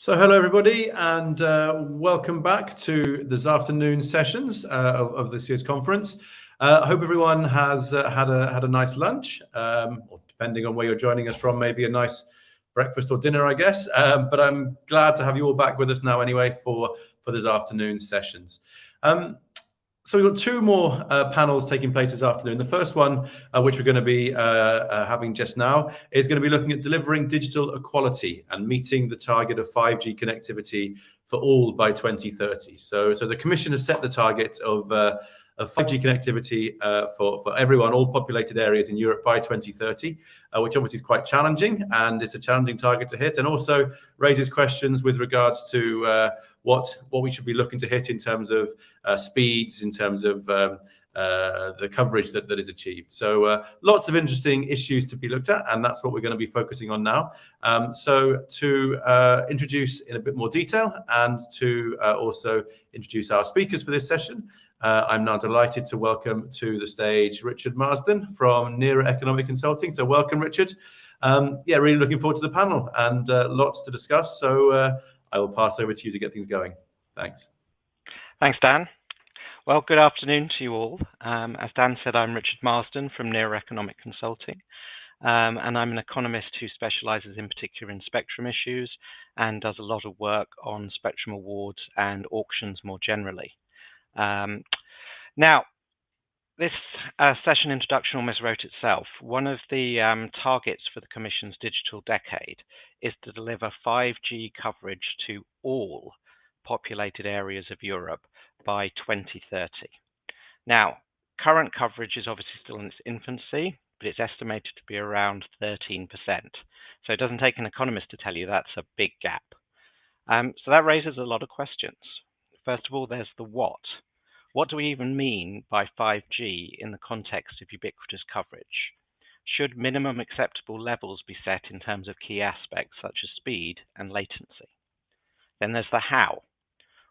So hello everybody and welcome back to this afternoon sessions of this year's conference. I hope everyone has had a nice lunch, or depending on where you're joining us from, maybe a nice breakfast or dinner, I guess. But I'm glad to have you all back with us now anyway for this afternoon sessions. So we've got two more panels taking place this afternoon. The first one, which we're going to be having just now, is going to be looking at delivering digital equality and meeting the target of 5G connectivity for all by 2030. So the Commission has set the target of 5G connectivity for everyone, all populated areas in Europe by 2030, which obviously is quite challenging, and it's a challenging target to hit, and also raises questions with regards to what we should be looking to hit in terms of speeds, in terms of the coverage that is achieved. So lots of interesting issues to be looked at, and that's what we're going to be focusing on now. So to introduce in a bit more detail and to also introduce our speakers for this session, I'm now delighted to welcome to the stage Richard Marsden from NERA Economic Consulting. So welcome, Richard. Yeah, really looking forward to the panel and lots to discuss. So I will pass over to you to get things going. Thanks. Thanks, Dan. Well, good afternoon to you all. As Dan said, I'm Richard Marsden from NERA Economic Consulting, and I'm an economist who specialises in particular in spectrum issues and does a lot of work on spectrum awards and auctions more generally. Now, this session introduction almost wrote itself. One of the targets for the Commission's digital decade is to deliver 5G coverage to all populated areas of Europe by 2030. Now, current coverage is obviously still in its infancy, but it's estimated to be around 13%. So it doesn't take an economist to tell you that's a big gap. So that raises a lot of questions. First of all, there's the what. What do we even mean by 5G in the context of ubiquitous coverage? Should minimum acceptable levels be set in terms of key aspects such as speed and latency? Then there's the how.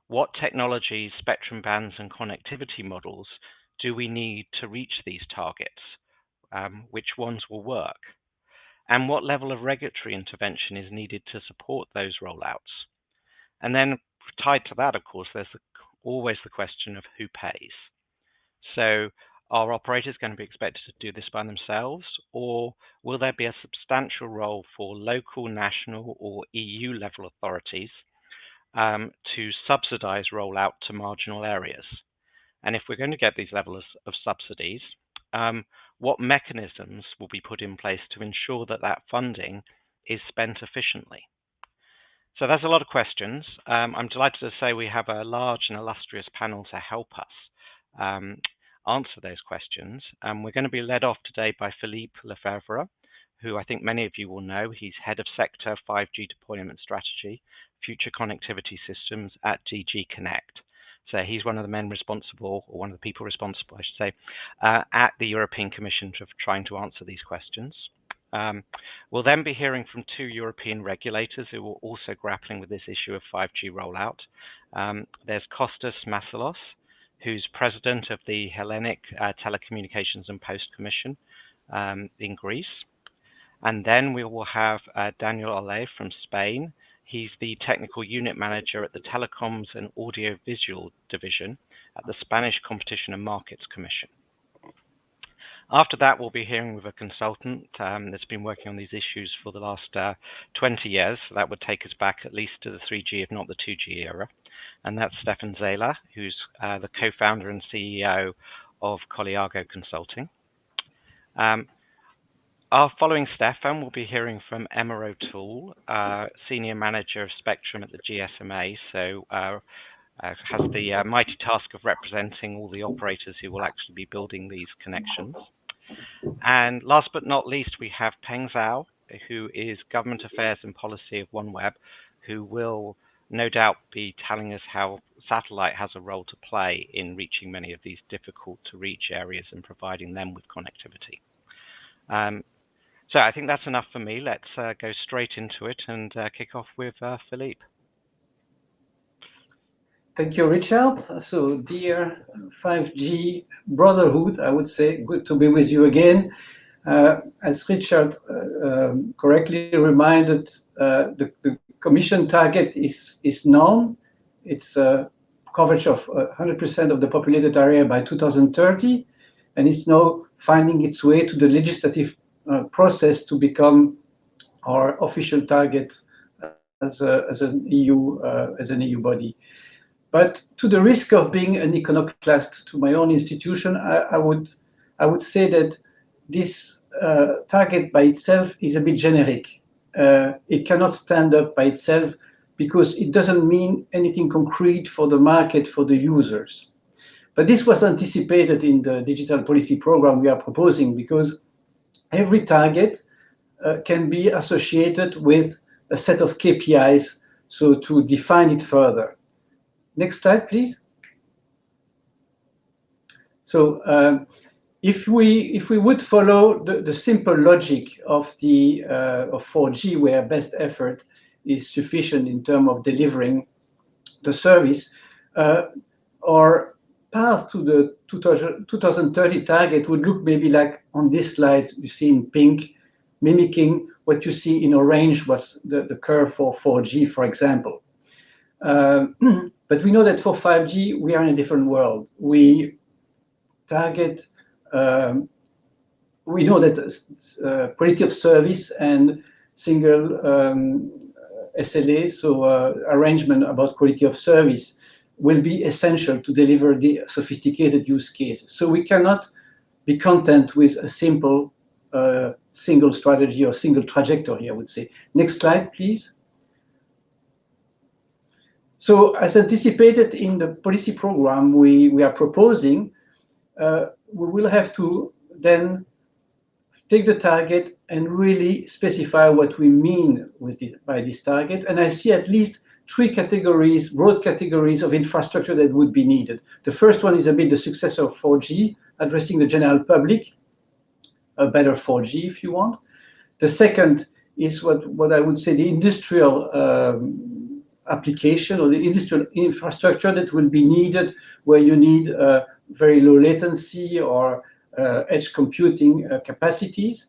What technologies, spectrum bands and connectivity models do we need to reach these targets? Which ones will work? And what level of regulatory intervention is needed to support those rollouts? And then tied to that, of course, there's always the question of who pays. So are operators going to be expected to do this by themselves, or will there be a substantial role for local, national or EU level authorities to subsidize rollout to marginal areas? And if we're going to get these levels of subsidies, what mechanisms will be put in place to ensure that that funding is spent efficiently? So there's a lot of questions. I'm delighted to say we have a large and illustrious panel to help us answer those questions. We're going to be led off today by Philippe Lefebvre, who I think many of you will know. He's Head of Sector 5G Deployment Strategy, Future Connectivity Systems at DG Connect. So he's one of the men responsible, or one of the people responsible, I should say, at the European Commission for trying to answer these questions. We'll then be hearing from two European regulators who are also grappling with this issue of 5G rollout. There's Kostas Massalos, who's president of the Hellenic Telecommunications and Post Commission in Greece. And then we will have Daniel Ole from Spain. He's the technical unit manager at the Telecoms and Audiovisual Division at the Spanish Competition and Markets Commission. After that, we'll be hearing with a consultant that's been working on these issues for the last 20 years. So that would take us back at least to the 3G, if not the 2G era. And that's Stefan Zähler, who's the co-founder and CEO of Colliago Consulting. Following Stefan, we'll be hearing from Emma O'Toole, Senior Manager of Spectrum at the GSMA. So has the mighty task of representing all the operators who will actually be building these connections. And last but not least, we have Peng Zhao, who is Government Affairs and Policy of OneWeb, who will no doubt be telling us how satellite has a role to play in reaching many of these difficult to reach areas and providing them with connectivity. So I think that's enough for me. Let's go straight into it and kick off with Philippe. Thank you, Richard. So, dear 5G Brotherhood, I would say, good to be with you again. As Richard correctly reminded, the Commission target is known. It's coverage of 100% of the populated area by 2030, and it's now finding its way to the legislative process to become our official target as an EU body. But to the risk of being an iconoclast to my own institution, I would say that this target by itself is a bit generic. It cannot stand up by itself because it doesn't mean anything concrete for the market, for the users. But this was anticipated in the digital policy program we are proposing, because every target can be associated with a set of KPIs, so to define it further. Next slide, please. So if we would follow the simple logic of 4G, where best effort is sufficient in terms of delivering the service, our path to the 2030 target would look maybe like on this slide you see in pink, mimicking what you see in orange was the curve for 4G, for example. But we know that for 5G, we are in a different world. We target, we know that quality of service and single SLA, so arrangement about quality of service, will be essential to deliver the sophisticated use cases. So we cannot be content with a simple single strategy or single trajectory, I would say. Next slide, please. So as anticipated in the policy program we are proposing, we will have to then take the target and really specify what we mean with by this target. And I see at least three categories, broad categories of infrastructure that would be needed. The first one is a bit the successor of 4G, addressing the general public, a better 4G if you want. The second is what I would say the industrial application or the industrial infrastructure that will be needed, where you need very low latency or edge computing capacities.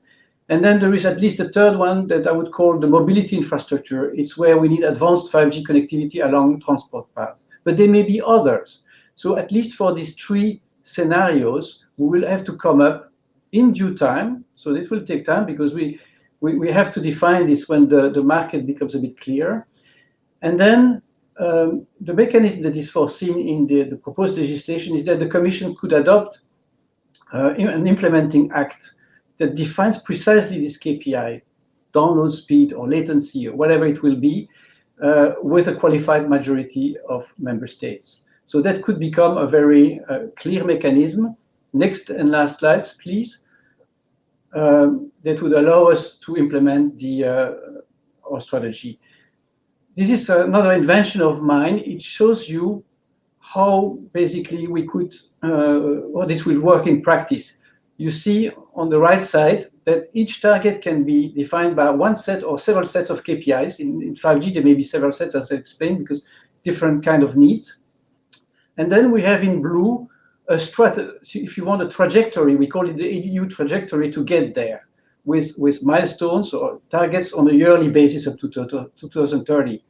And then there is at least a third one that I would call the mobility infrastructure. It's where we need advanced 5G connectivity along transport paths. But there may be others. So at least for these three scenarios, we will have to come up in due time. So this will take time because we have to define this when the market becomes a bit clearer. And then the mechanism that is foreseen in the proposed legislation is that the Commission could adopt an implementing act that defines precisely this KPI, download speed or latency or whatever it will be, with a qualified majority of member states. So that could become a very clear mechanism. Next and last slides, please. That would allow us to implement our strategy. This is another invention of mine. It shows you how basically we could, or this will work in practice. You see on the right side that each target can be defined by one set or several sets of KPIs. In 5G, there may be several sets, as I explained, because different kind of needs. And then we have in blue a strategy, if you want, a trajectory. We call it the EU trajectory to get there, with milestones or targets on a yearly basis up to 2030.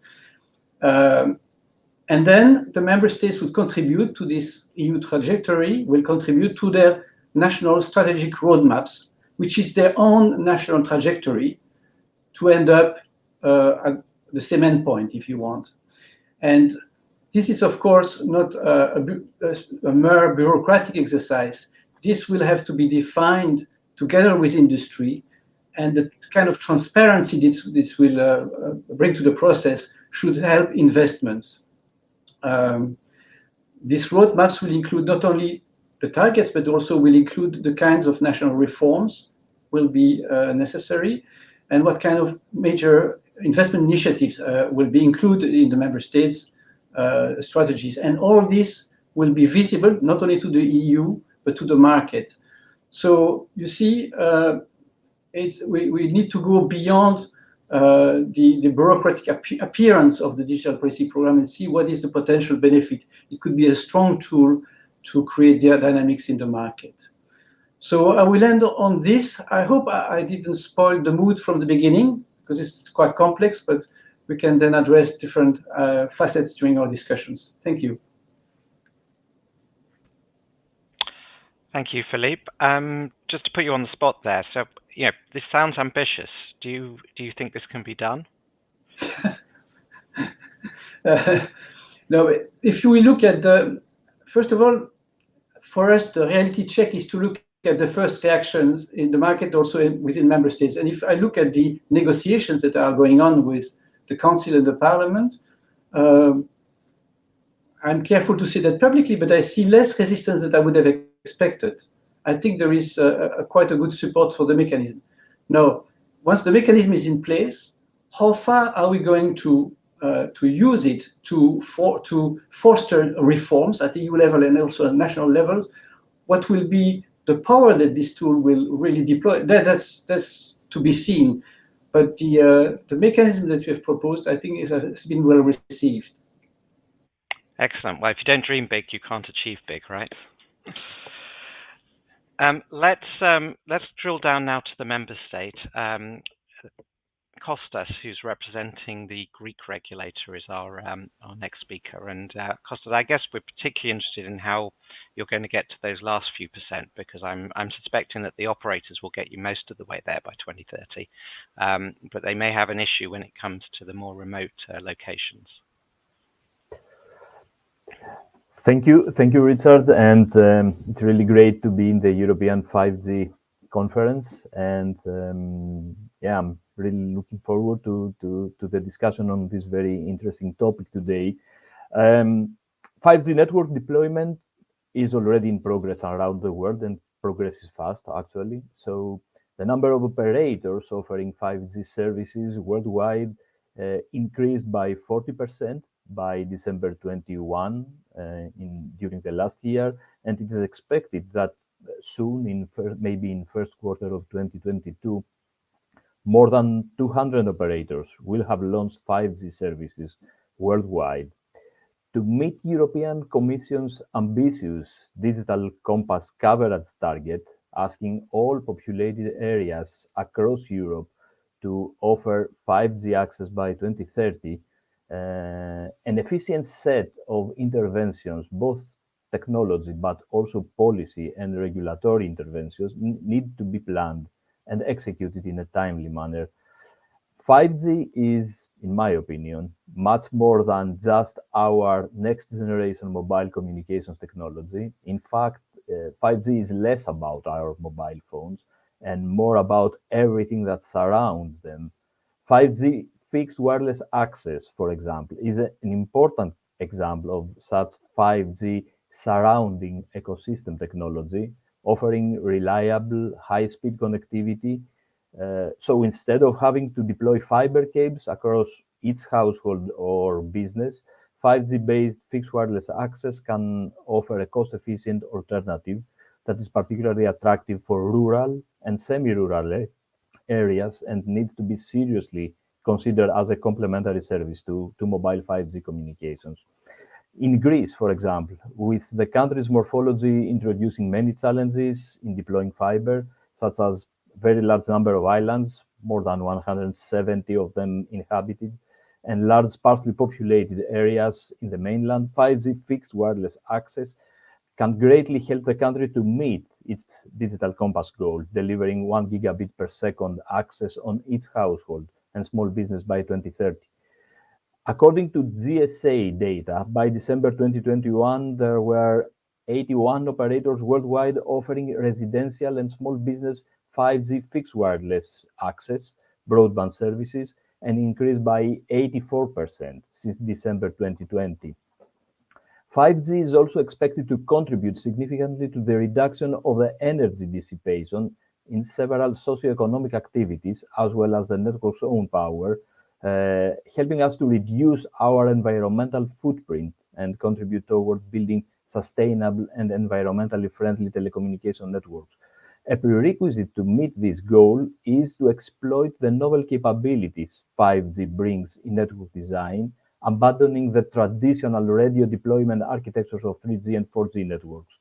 And then the member states would contribute to this EU trajectory, will contribute to their national strategic roadmaps, which is their own national trajectory to end up at the same endpoint, if you want. And this is, of course, not a mere bureaucratic exercise. This will have to be defined together with industry, and the kind of transparency this will bring to the process should help investments. These roadmaps will include not only the targets, but also will include the kinds of national reforms will be necessary, and what kind of major investment initiatives will be included in the member states' strategies. And all of this will be visible not only to the EU, but to the market. So you see, we need to go beyond the bureaucratic appearance of the digital policy program and see what is the potential benefit. It could be a strong tool to create the dynamics in the market. So I will end on this. I hope I didn't spoil the mood from the beginning, because it's quite complex, but we can then address different facets during our discussions. Thank you. Thank you, Philippe. Just to put you on the spot there, so this sounds ambitious. Do you think this can be done? No, if we look at first of all, for us, the reality check is to look at the first reactions in the market, also within member states. And if I look at the negotiations that are going on with the Council and the Parliament, I'm careful to say that publicly, but I see less resistance than I would have expected. I think there is quite a good support for the mechanism. Now, once the mechanism is in place, how far are we going to use it to foster reforms at EU level and also at national level? What will be the power that this tool will really deploy? That's to be seen. But the mechanism that you have proposed, I think, has been well received. Excellent. Well, if you don't dream big, you can't achieve big, right? Let's drill down now to the member state. Kostas, who's representing the Greek regulator, is our next speaker. And Kostas, I guess we're particularly interested in how you're going to get to those last few percent, because I'm suspecting that the operators will get you most of the way there by 2030, but they may have an issue when it comes to the more remote locations. Thank you, Richard, and it's really great to be in the European 5G conference, and I'm really looking forward to the discussion on this very interesting topic today. 5G network deployment is already in progress around the world, and progress is fast, actually. So the number of operators offering 5G services worldwide increased by 40% by December 21 during the last year, and it is expected that soon, maybe in first quarter of 2022, more than 200 operators will have launched 5G services worldwide. To meet European Commission's ambitious Digital Compass coverage target, asking all populated areas across Europe to offer 5G access by 2030, an efficient set of interventions, both technology but also policy and regulatory interventions, need to be planned and executed in a timely manner. 5G is, in my opinion, much more than just our next generation mobile communications technology. In fact, 5G is less about our mobile phones and more about everything that surrounds them. 5G fixed wireless access, for example, is an important example of such 5G surrounding ecosystem technology, offering reliable, high-speed connectivity. So instead of having to deploy fiber cables across each household or business, 5G-based fixed wireless access can offer a cost-efficient alternative that is particularly attractive for rural and semi-rural areas and needs to be seriously considered as a complementary service to mobile 5G communications. In Greece, for example, with the country's morphology introducing many challenges in deploying fiber, such as very large number of islands, more than 170 of them inhabited, and large sparsely populated areas in the mainland, 5G fixed wireless access can greatly help the country to meet its Digital Compass goal, delivering 1 gigabit per second access on each household and small business by 2030. According to GSA data, by December 2021, there were 81 operators worldwide offering residential and small business 5G fixed wireless access broadband services, and increased by 84% since December 2020. 5G is also expected to contribute significantly to the reduction of the energy dissipation in several socioeconomic activities, as well as the network's own power, helping us to reduce our environmental footprint and contribute towards building sustainable and environmentally friendly telecommunication networks. A prerequisite to meet this goal is to exploit the novel capabilities 5G brings in network design, abandoning the traditional radio deployment architectures of 3G and 4G networks.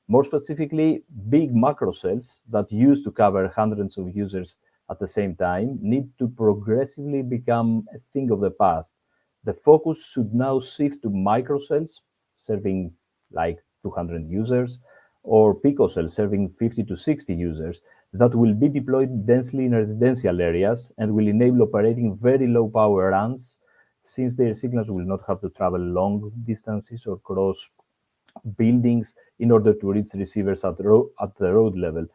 More specifically, big macro cells that used to cover hundreds of users at the same time, need to progressively become a thing of the past. The focus should now shift to microcells, serving like 200 users, or picocells serving 50 to 60 users that will be deployed densely in residential areas and will enable operating very low power runs, since their signals will not have to travel long distances or cross buildings in order to reach receivers at the road level.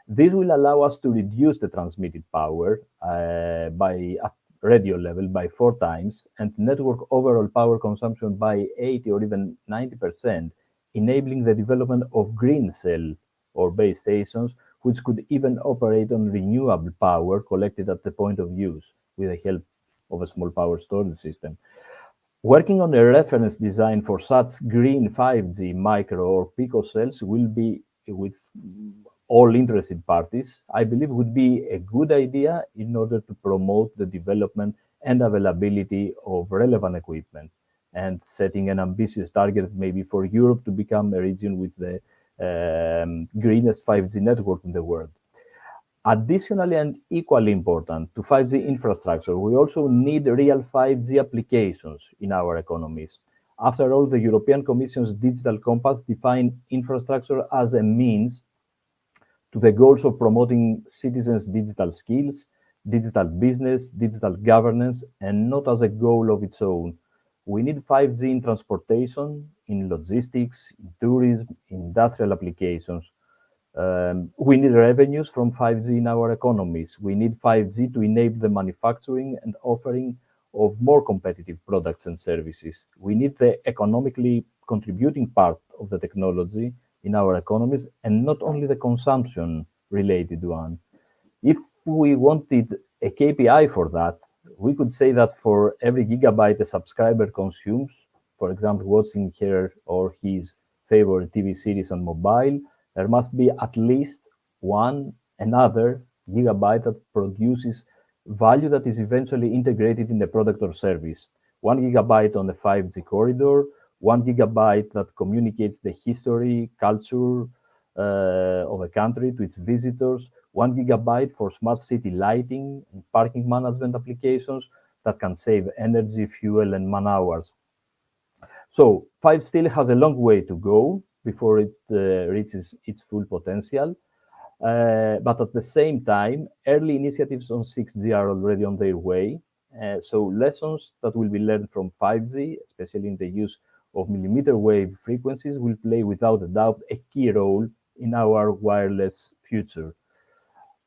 This will allow us to reduce the transmitted power at radio level by 4 times and network overall power consumption by 80 or even 90%, enabling the development of green cell or base stations, which could even operate on renewable power collected at the point of use with the help of a small power storage system. Working on a reference design for such green 5G micro or pico cells will be with all interested parties, I believe would be a good idea in order to promote the development and availability of relevant equipment, and setting an ambitious target maybe for Europe to become a region with the greenest 5G network in the world. Additionally, and equally important to 5G infrastructure, we also need real 5G applications in our economies. After all, the European Commission's Digital Compass defines infrastructure as a means to the goals of promoting citizens' digital skills, digital business, digital governance, and not as a goal of its own. We need 5G in transportation, in logistics, in tourism, in industrial applications. We need revenues from 5G in our economies. We need 5G to enable the manufacturing and offering of more competitive products and services. We need the economically contributing part of the technology in our economies and not only the consumption related one. If we wanted a KPI for that, we could say that for every gigabyte a subscriber consumes, for example, watching her or his favorite TV series on mobile, there must be at least another gigabyte that produces value that is eventually integrated in the product or service. 1 gigabyte on the 5G corridor, 1 gigabyte that communicates the history, culture of a country to its visitors, 1 gigabyte for smart city lighting and parking management applications that can save energy, fuel, and man hours. So 5G still has a long way to go before it reaches its full potential. But at the same time, early initiatives on 6G are already on their way. So lessons that will be learned from 5G, especially in the use of millimeter wave frequencies, will play without a doubt a key role in our wireless future.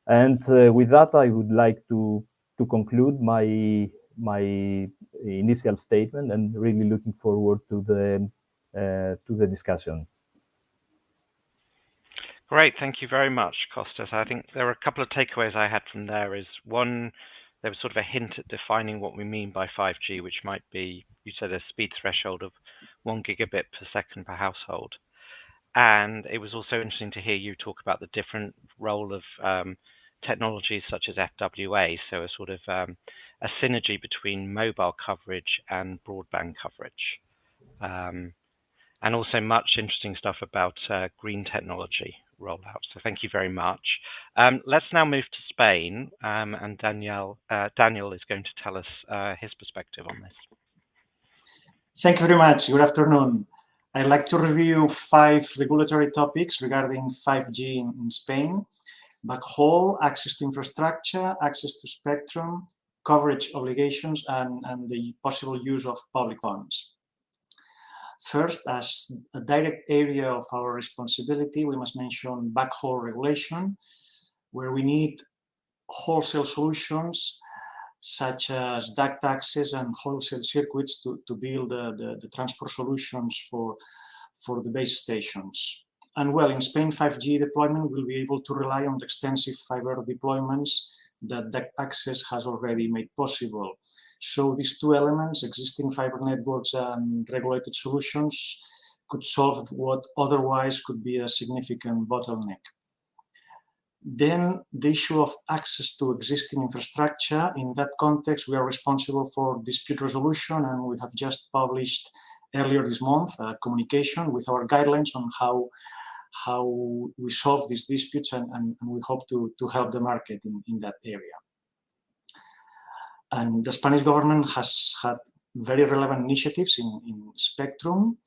And with that, I would like to conclude my initial statement, and really looking forward to the discussion. Great, thank you very much, Kostas. I think there are a couple of takeaways I had from there. Is one, there was sort of a hint at defining what we mean by 5G, which might be, you said, a speed threshold of 1 gigabit per second per household. And it was also interesting to hear you talk about the different role of technologies such as FWA, so a sort of a synergy between mobile coverage and broadband coverage. And also much interesting stuff about green technology rollout. So thank you very much. Let's now move to Spain, and Daniel is going to tell us his perspective on this. Thank you very much. Good afternoon. I'd like to review 5 regulatory topics regarding 5G in Spain: backhaul, access to infrastructure, access to spectrum, coverage obligations, and the possible use of public funds. First, as a direct area of our responsibility, we must mention backhaul regulation, where we need wholesale solutions such as duct access and wholesale circuits to build the transport solutions for the base stations. And well, in Spain, 5G deployment will be able to rely on the extensive fiber deployments that duct access has already made possible. So these 2 elements, existing fiber networks and regulated solutions, could solve what otherwise could be a significant bottleneck. Then the issue of access to existing infrastructure. In that context, we are responsible for dispute resolution, and we have just published earlier this month a communication with our guidelines on how we solve these disputes, and we hope to help the market in that area. And the Spanish government has had very relevant initiatives in spectrum,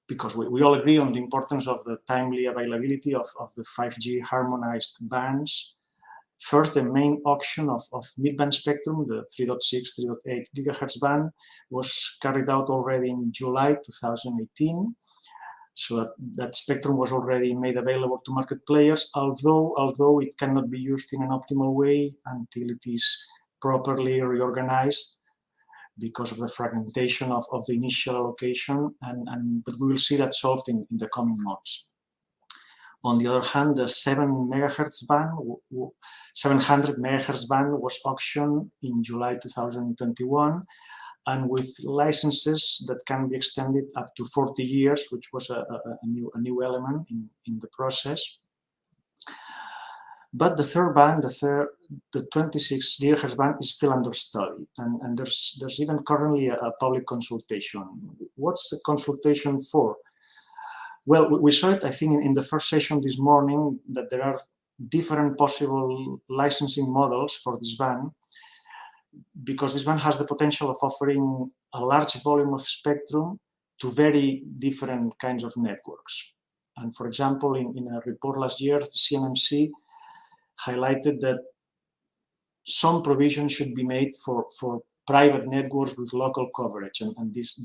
because we all agree on the importance of the timely availability of the 5G harmonized bands. First, the main auction of mid-band spectrum, the 3.6, 3.8 gigahertz band, was carried out already in July 2018. So that spectrum was already made available to market players, although it cannot be used in an optimal way until it is properly reorganized because of the fragmentation of the initial allocation, but we will see that solved in the coming months. On the other hand, the 700 megahertz band was auctioned in July 2021, and with licenses that can be extended up to 40 years, which was a new element in the process. But the third band, the 26 gigahertz band, is still under study, and there's even currently a public consultation. What's the consultation for? Well, we saw it, I think, in the first session this morning, that there are different possible licensing models for this band, because this band has the potential of offering a large volume of spectrum to very different kinds of networks. And for example, in a report last year, the CNMC highlighted that some provision should be made for private networks with local coverage, and this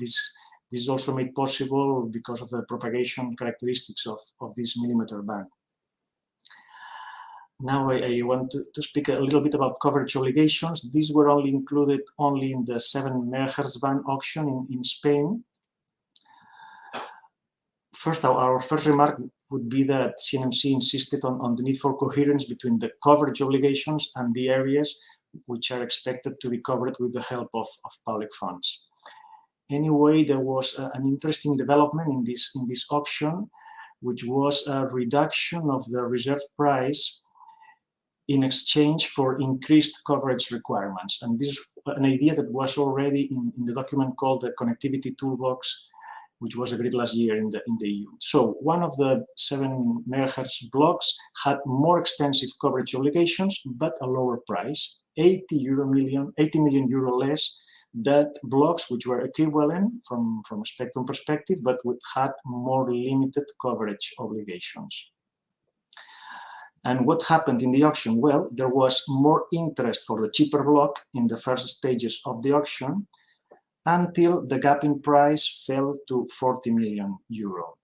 is also made possible because of the propagation characteristics of this millimeter band. Now I want to speak a little bit about coverage obligations. These were only included in the 7 megahertz band auction in Spain. First, our first remark would be that CNMC insisted on the need for coherence between the coverage obligations and the areas which are expected to be covered with the help of public funds. Anyway, there was an interesting development in this auction, which was a reduction of the reserve price in exchange for increased coverage requirements. And this is an idea that was already in the document called the Connectivity Toolbox, which was agreed last year in the EU. So one of the 7 megahertz blocks had more extensive coverage obligations, but a lower price, 80 million euro less than blocks which were equivalent from a spectrum perspective, but had more limited coverage obligations. And what happened in the auction? Well, there was more interest for the cheaper block in the first stages of the auction, until the gap in price fell to 40 million euro.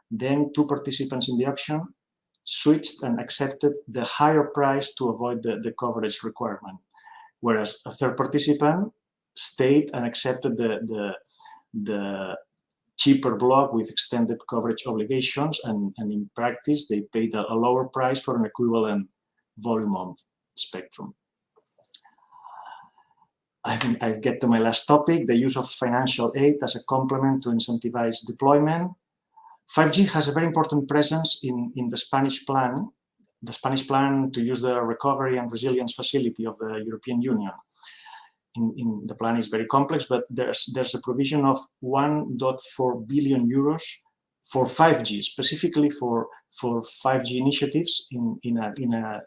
Then 2 participants in the auction switched and accepted the higher price to avoid the coverage requirement, whereas a third participant stayed and accepted the cheaper block with extended coverage obligations, and in practice they paid a lower price for an equivalent volume of spectrum. I get to my last topic, the use of financial aid as a complement to incentivize deployment. 5G has a very important presence in the Spanish plan to use the Recovery and Resilience Facility of the European Union. The plan is very complex, but there's a provision of 1.4 billion euros for 5G, specifically for 5G initiatives in a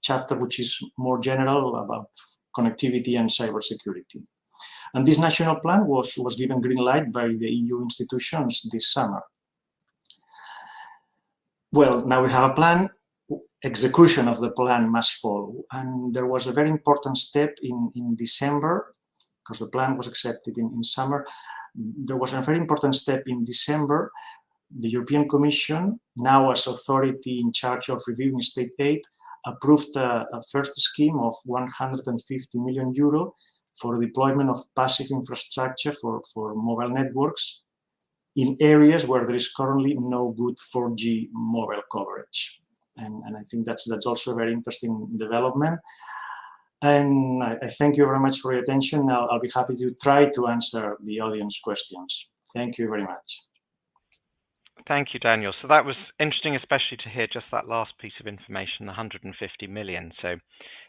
chapter which is more general about connectivity and cybersecurity. And this national plan was given green light by the EU institutions this summer. Well, now we have a plan. Execution of the plan must follow. And there was a very important step in December, because the plan was accepted in summer. There was a very important step in December. The European Commission, now as authority in charge of reviewing state aid, approved a first scheme of 150 million euro for the deployment of passive infrastructure for mobile networks in areas where there is currently no good 4G mobile coverage. And I think that's also a very interesting development. And I thank you very much for your attention. I'll be happy to try to answer the audience questions. Thank you very much. Thank you, Daniel. So that was interesting, especially to hear just that last piece of information, the 150 million. So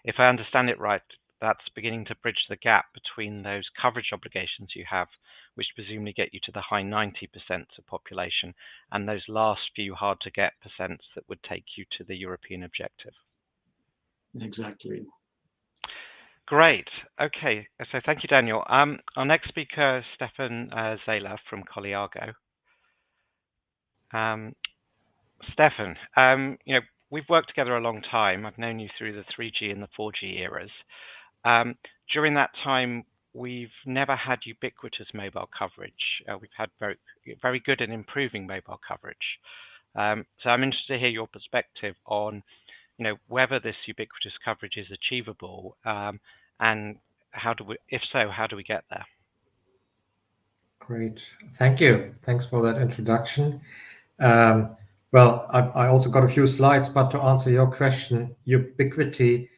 if I understand it right, that's beginning to bridge the gap between those coverage obligations you have, which presumably get you to the high 90% of population, and those last few hard to get percents that would take you to the European objective. Exactly. Great. Okay. So thank you, Daniel. Our next speaker, Stefan Zahler from Colliago. Stefan, we've worked together a long time. I've known you through the 3G and the 4G eras. During that time, we've never had ubiquitous mobile coverage. We've had very good and improving mobile coverage. So I'm interested to hear your perspective on, whether this ubiquitous coverage is achievable, and if so, how do we get there? Great, thank you. Thanks for that introduction. Well, I also got a few slides, but to answer your question, ubiquity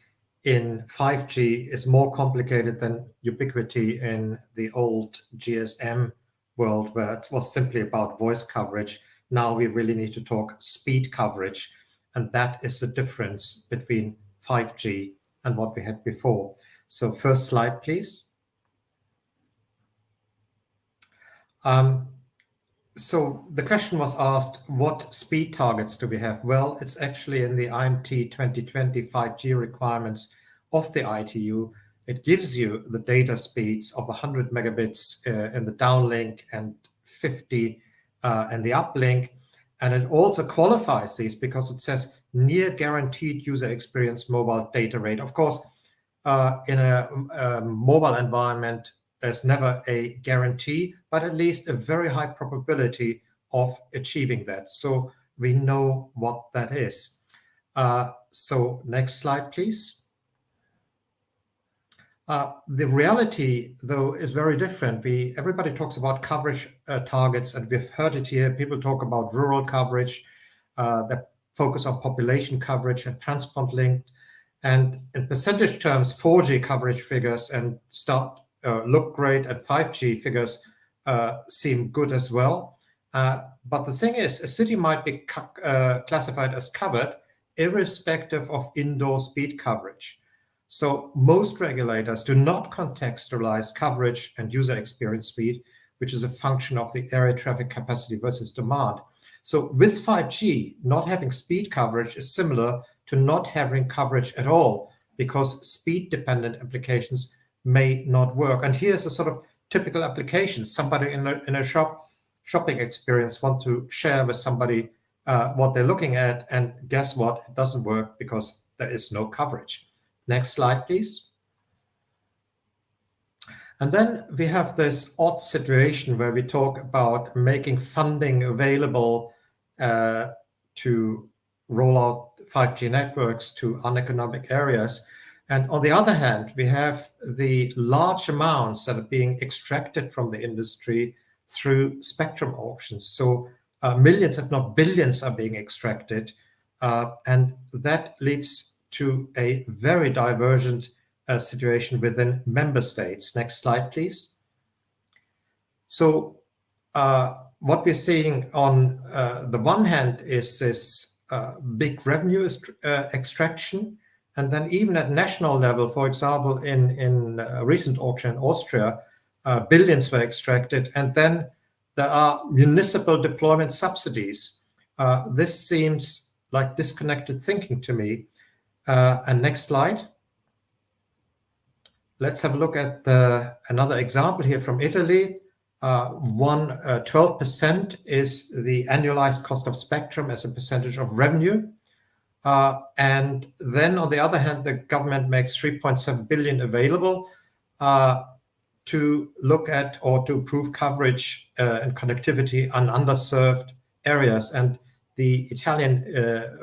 in 5G is more complicated than ubiquity in the old GSM world, where it was simply about voice coverage. Now we really need to talk speed coverage, and that is the difference between 5G and what we had before. So first slide, please. So the question was asked, what speed targets do we have? Well, it's actually in the IMT 2020 5G requirements of the ITU. It gives you the data speeds of 100 megabits in the downlink and 50 in the uplink. And it also qualifies these because it says near guaranteed user experience mobile data rate. Of course, in a mobile environment, there's never a guarantee, but at least a very high probability of achieving that. So we know what that is. So next slide, please. The reality, though, is very different. Everybody talks about coverage targets, and we've heard it here. People talk about rural coverage, that focus on population coverage and transport linked. And in percentage terms, 4G coverage figures look great, and 5G figures seem good as well. But the thing is, a city might be classified as covered irrespective of indoor speed coverage. So most regulators do not contextualize coverage and user experience speed, which is a function of the area traffic capacity versus demand. So with 5G, not having speed coverage is similar to not having coverage at all, because speed-dependent applications may not work. And here's a sort of typical application. Somebody in a shopping experience want to share with somebody what they're looking at, and guess what? It doesn't work because there is no coverage. Next slide, please. And then we have this odd situation where we talk about making funding available to roll out 5G networks to uneconomic areas. And on the other hand, we have the large amounts that are being extracted from the industry through spectrum auctions. So millions, if not billions, are being extracted. And that leads to a very divergent situation within member states. Next slide, please. So what we're seeing on the one hand is this big revenue extraction. And then even at national level, for example, in a recent auction in Austria, billions were extracted. And then there are municipal deployment subsidies. This seems like disconnected thinking to me. And next slide. Let's have a look at another example here from Italy. 12% is the annualized cost of spectrum as a percentage of revenue. And then on the other hand, the government makes 3.7 billion available to look at or to improve coverage and connectivity on underserved areas. And the Italian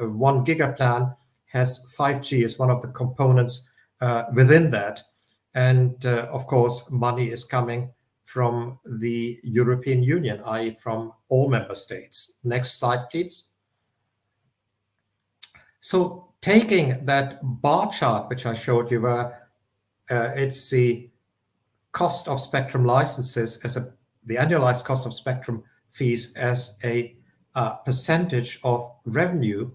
1 giga plan has 5G as one of the components within that. And of course, money is coming from the European Union, i.e. from all member states. Next slide, please. So taking that bar chart, which I showed you, where it's the cost of spectrum licenses the annualized cost of spectrum fees as a percentage of revenue.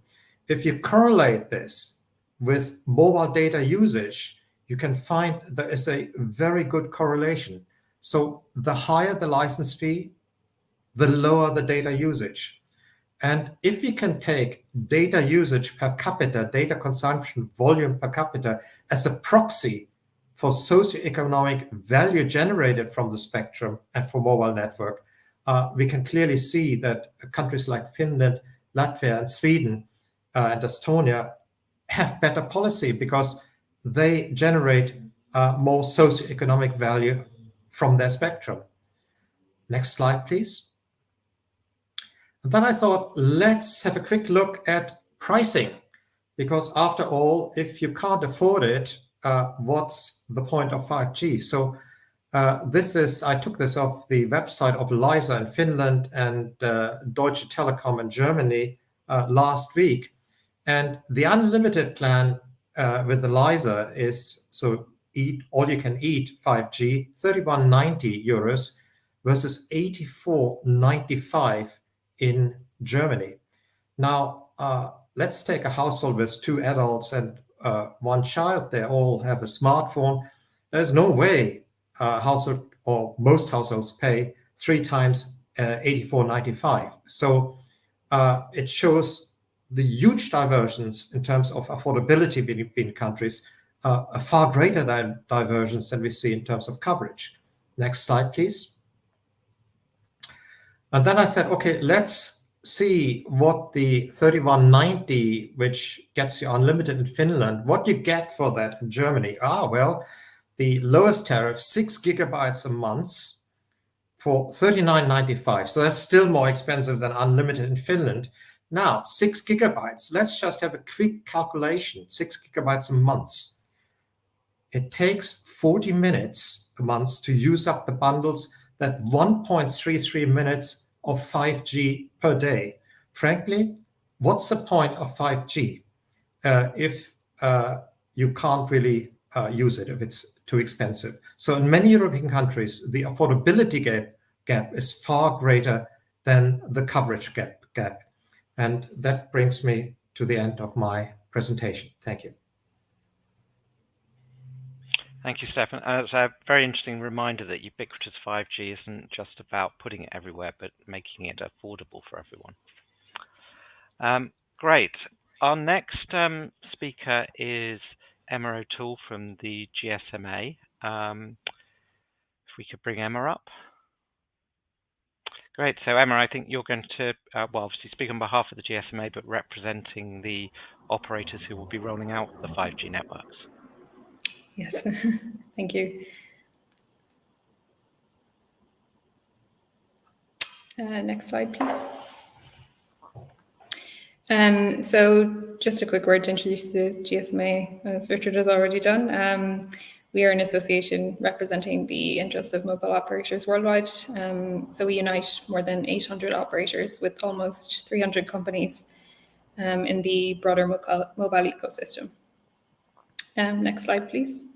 If you correlate this with mobile data usage, you can find there is a very good correlation. So the higher the license fee, the lower the data usage. And if we can take data usage per capita, data consumption volume per capita as a proxy for socioeconomic value generated from the spectrum and for mobile network, we can clearly see that countries like Finland, Latvia, and Sweden and Estonia have better policy because they generate more socioeconomic value from their spectrum. Next slide, please. And then I thought, let's have a quick look at pricing, because after all, if you can't afford it, what's the point of 5G? So I took this off the website of Elisa in Finland and Deutsche Telekom in Germany last week. And the unlimited plan with Elisa is all you can eat 5G, 31.90 euros versus 84.95 in Germany. Now, let's take a household with 2 adults and 1 child. They all have a smartphone. There's no way household or most households pay 3 times 84.95. So it shows the huge divergence in terms of affordability between countries, a far greater divergence than we see in terms of coverage. Next slide, please. And then I said, okay, let's see what the 31.90, which gets you unlimited in Finland, what you get for that in Germany. Well, the lowest tariff, 6 gigabytes a month for 39.95. So that's still more expensive than unlimited in Finland. Now, 6 gigabytes, let's just have a quick calculation, 6 gigabytes a month. It takes 40 minutes a month to use up the bundles, that 1.33 minutes of 5G per day. Frankly, what's the point of 5G if you can't really use it, if it's too expensive? So in many European countries, the affordability gap is far greater than the coverage gap. And that brings me to the end of my presentation. Thank you. Thank you, Stefan. It's a very interesting reminder that ubiquitous 5G isn't just about putting it everywhere, but making it affordable for everyone. Great. Our next speaker is Emma O'Toole from the GSMA. If we could bring Emma up. Great. So Emma, I think you're going to, obviously speak on behalf of the GSMA, but representing the operators who will be rolling out the 5G networks. Yes, thank you. Next slide, please. So just a quick word to introduce the GSMA, as Richard has already done. We are an association representing the interests of mobile operators worldwide. So we unite more than 800 operators with almost 300 companies in the broader mobile ecosystem. Next slide, please.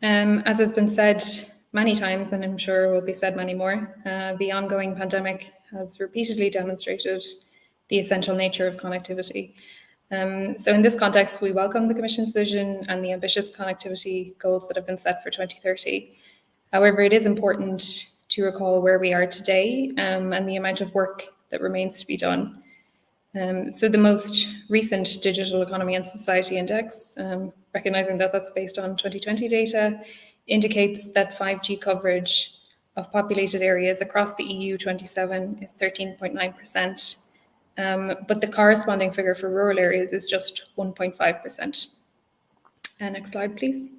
As has been said many times, and I'm sure will be said many more, the ongoing pandemic has repeatedly demonstrated the essential nature of connectivity. So in this context, we welcome the Commission's vision and the ambitious connectivity goals that have been set for 2030. However, it is important to recall where we are today and the amount of work that remains to be done. So the most recent Digital Economy and Society Index, recognizing that that's based on 2020 data, indicates that 5G coverage of populated areas across the EU 27 is 13.9%. But the corresponding figure for rural areas is just 1.5%. Next slide, please.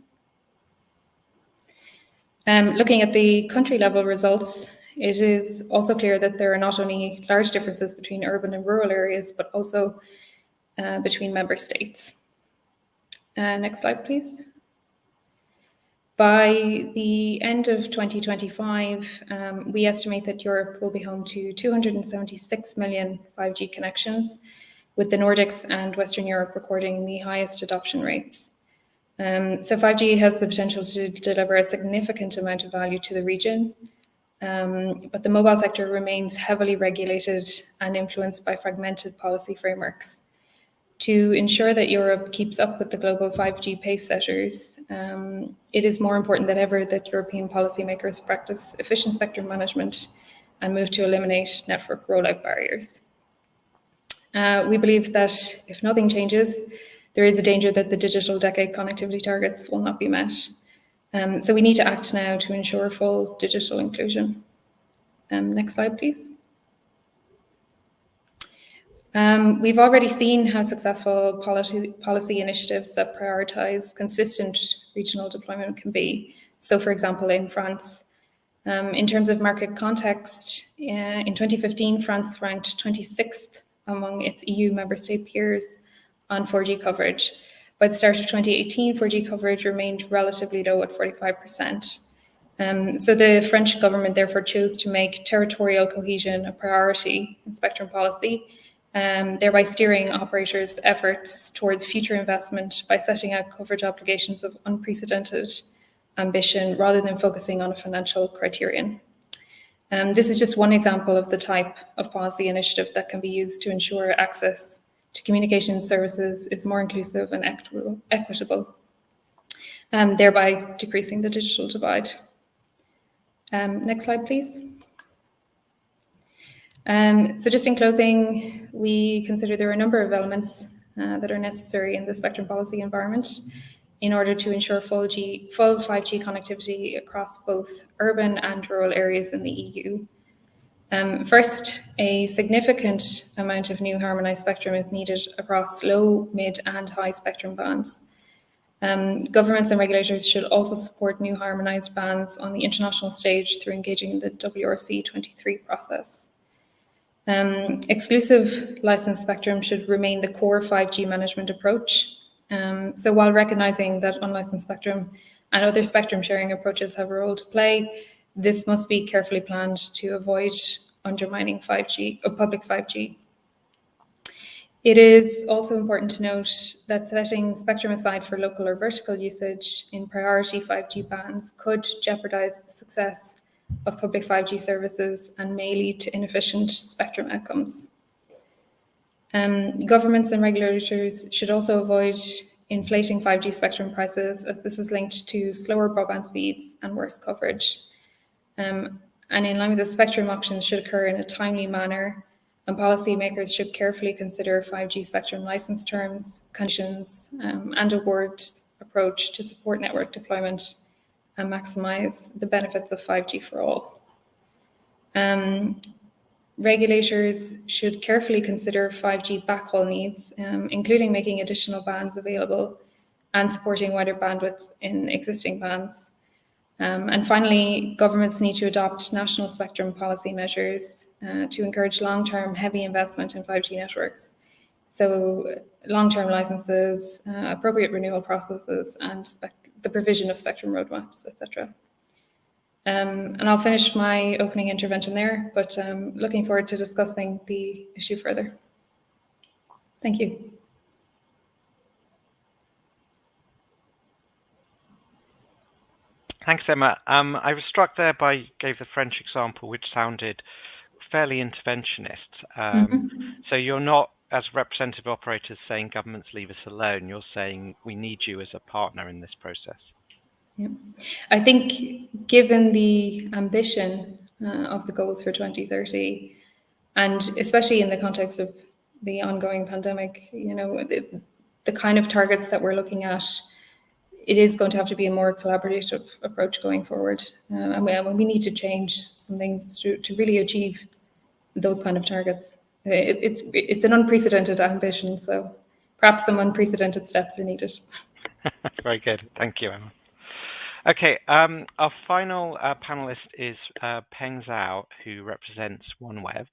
Looking at the country level results, it is also clear that there are not only large differences between urban and rural areas, but also between member states. Next slide, please. By the end of 2025, we estimate that Europe will be home to 276 million 5G connections, with the Nordics and Western Europe recording the highest adoption rates. So 5G has the potential to deliver a significant amount of value to the region, but the mobile sector remains heavily regulated and influenced by fragmented policy frameworks. To ensure that Europe keeps up with the global 5G pace setters, it is more important than ever that European policymakers practice efficient spectrum management and move to eliminate network rollout barriers. We believe that if nothing changes, there is a danger that the digital decade connectivity targets will not be met. So we need to act now to ensure full digital inclusion. Next slide, please. We've already seen how successful policy initiatives that prioritise consistent regional deployment can be. So, for example, in France, in terms of market context, in 2015, France ranked 26th among its EU member state peers on 4G coverage. By the start of 2018, 4G coverage remained relatively low at 45%. So the French government therefore chose to make territorial cohesion a priority in spectrum policy, thereby steering operators' efforts towards future investment by setting out coverage obligations of unprecedented ambition rather than focusing on a financial criterion. This is just one example of the type of policy initiative that can be used to ensure access to communication services is more inclusive and equitable, thereby decreasing the digital divide. Next slide, please. So just in closing, we consider there are a number of elements that are necessary in the spectrum policy environment in order to ensure full 5G connectivity across both urban and rural areas in the EU. First, a significant amount of new harmonised spectrum is needed across low, mid and high spectrum bands. Governments and regulators should also support new harmonised bands on the international stage through engaging in the WRC 23 process. Exclusive licensed spectrum should remain the core 5G management approach. So while recognising that unlicensed spectrum and other spectrum sharing approaches have a role to play, this must be carefully planned to avoid undermining 5G or public 5G. It is also important to note that setting spectrum aside for local or vertical usage in priority 5G bands could jeopardise the success of public 5G services and may lead to inefficient spectrum outcomes. Governments and regulators should also avoid inflating 5G spectrum prices, as this is linked to slower broadband speeds and worse coverage. And in line with the spectrum auctions should occur in a timely manner, and policymakers should carefully consider 5G spectrum license terms, conditions, and award approach to support network deployment and maximise the benefits of 5G for all. Regulators should carefully consider 5G backhaul needs, including making additional bands available and supporting wider bandwidths in existing bands. And finally, governments need to adopt national spectrum policy measures to encourage long-term heavy investment in 5G networks. So long-term licenses, appropriate renewal processes, and the provision of spectrum roadmaps, etc. And I'll finish my opening intervention there, but looking forward to discussing the issue further. Thank you. Thanks, Emma. I was struck there by gave the French example, which sounded fairly interventionist. So you're not, as representative operators, saying governments leave us alone. You're saying we need you as a partner in this process. Yeah. I think given the ambition of the goals for 2030, and especially in the context of the ongoing pandemic, you know, the kind of targets that we're looking at, it is going to have to be a more collaborative approach going forward. And we need to change some things to really achieve those kind of targets. It's an unprecedented ambition, so perhaps some unprecedented steps are needed. Very good. Thank you, Emma. Okay, our final panelist is Peng Zhao, who represents OneWeb.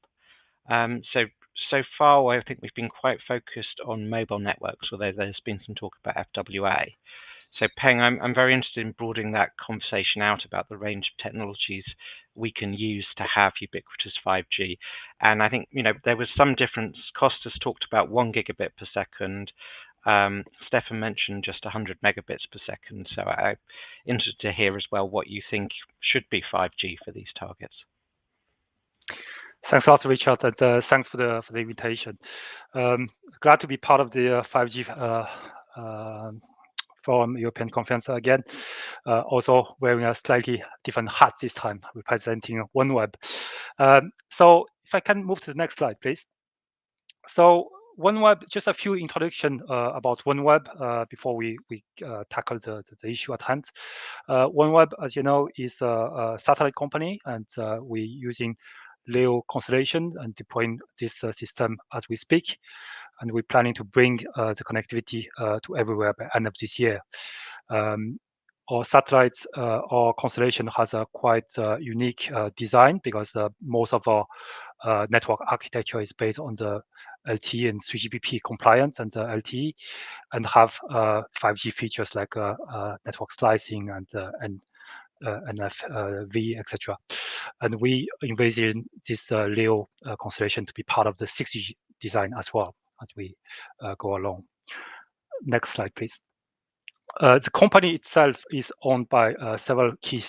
So far, I think we've been quite focused on mobile networks, although there's been some talk about FWA. So Peng, I'm very interested in broadening that conversation out about the range of technologies we can use to have ubiquitous 5G. And I think, you know, there was some difference. Costas talked about 1 gigabit per second. Stefan mentioned just 100 megabits per second. So I'm interested to hear as well what you think should be 5G for these targets. Thanks a lot, Richard, and thanks for the invitation. Glad to be part of the 5G Forum European Conference again. Also wearing a slightly different hat this time, representing OneWeb. So if I can move to the next slide, please. So OneWeb, just a few introduction about OneWeb before we tackle the issue at hand. OneWeb, as you know, is a satellite company, and we're using LEO constellation and deploying this system as we speak. And we're planning to bring the connectivity to everywhere by end of this year. Our satellites, our constellation has a quite unique design because most of our network architecture is based on the LTE and 3GPP compliant and LTE, and have 5G features like network slicing and NFV, etc. And we envision this LEO constellation to be part of the 6G design as well as we go along. Next slide, please. The company itself is owned by several key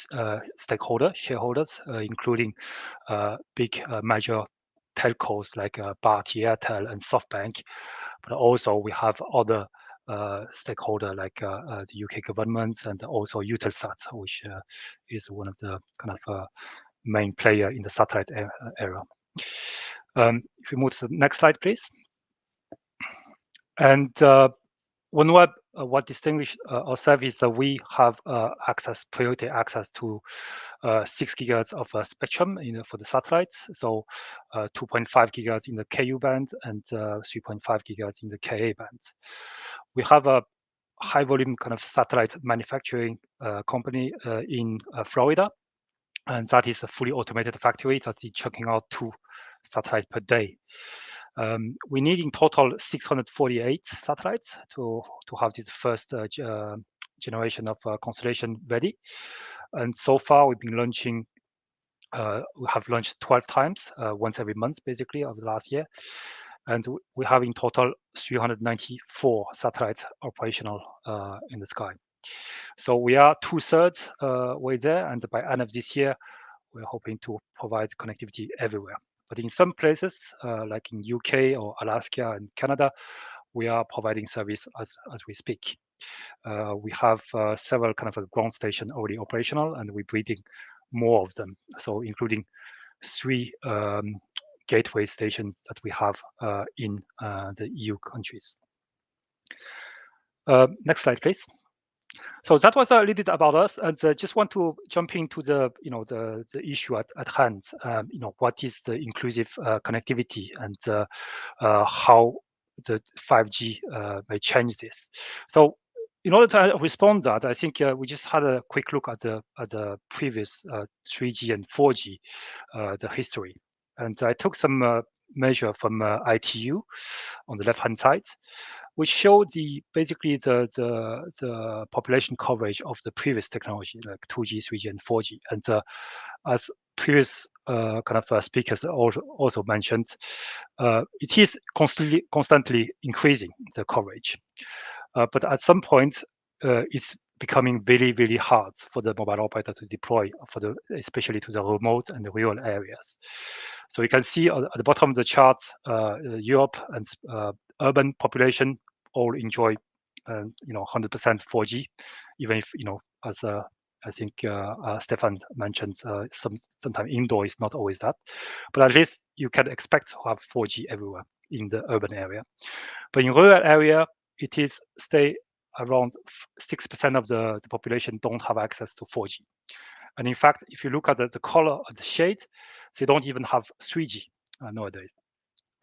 shareholders, including big major telcos like Bharti Airtel and SoftBank, but also we have other stakeholder like the UK government and also Eutelsat, which is one of the kind of main player in the satellite era. If we move to the next slide, please. And OneWeb, what distinguishes ourselves is that we have priority access to 6 gigahertz of spectrum for the satellites. So 2.5 gigahertz in the Ku band and 3.5 gigahertz in the Ka band. We have a high volume kind of satellite manufacturing company in Florida, and that is a fully automated factory that is churning out 2 satellites per day. We need in total 648 satellites to have this first generation of constellation ready. And so far we've been launching, we have launched 12 times, once every month basically over the last year. And we have in total 394 satellites operational in the sky. So we are 2/3 way there, and by end of this year, we're hoping to provide connectivity everywhere. But in some places, like in UK or Alaska and Canada, we are providing service as we speak. We have several kind of a ground station already operational, and we're breeding more of them. So including 3 gateway stations that we have in the EU countries. Next slide, please. So that was a little bit about us, and just want to jump into the the issue at hand. What is the inclusive connectivity, and how the 5G may change this. So in order to respond to that, I think we just had a quick look at the previous 3G and 4G, the history, and I took some measure from ITU on the left-hand side, which showed basically the population coverage of the previous technology, like 2G, 3G, and 4G. And as previous speakers also mentioned, it is constantly increasing the coverage. But at some point, it's becoming really, really hard for the mobile operator to deploy, especially to the remote and the rural areas. So you can see at the bottom of the chart, Europe and urban population all enjoy 100% 4G, even if as I think Stefan mentioned, sometimes indoor is not always that, but at least you can expect to have 4G everywhere in the urban area. But in rural area, it is stay around 6% of the population don't have access to 4G. And in fact, if you look at the color of the shade, they don't even have 3G nowadays.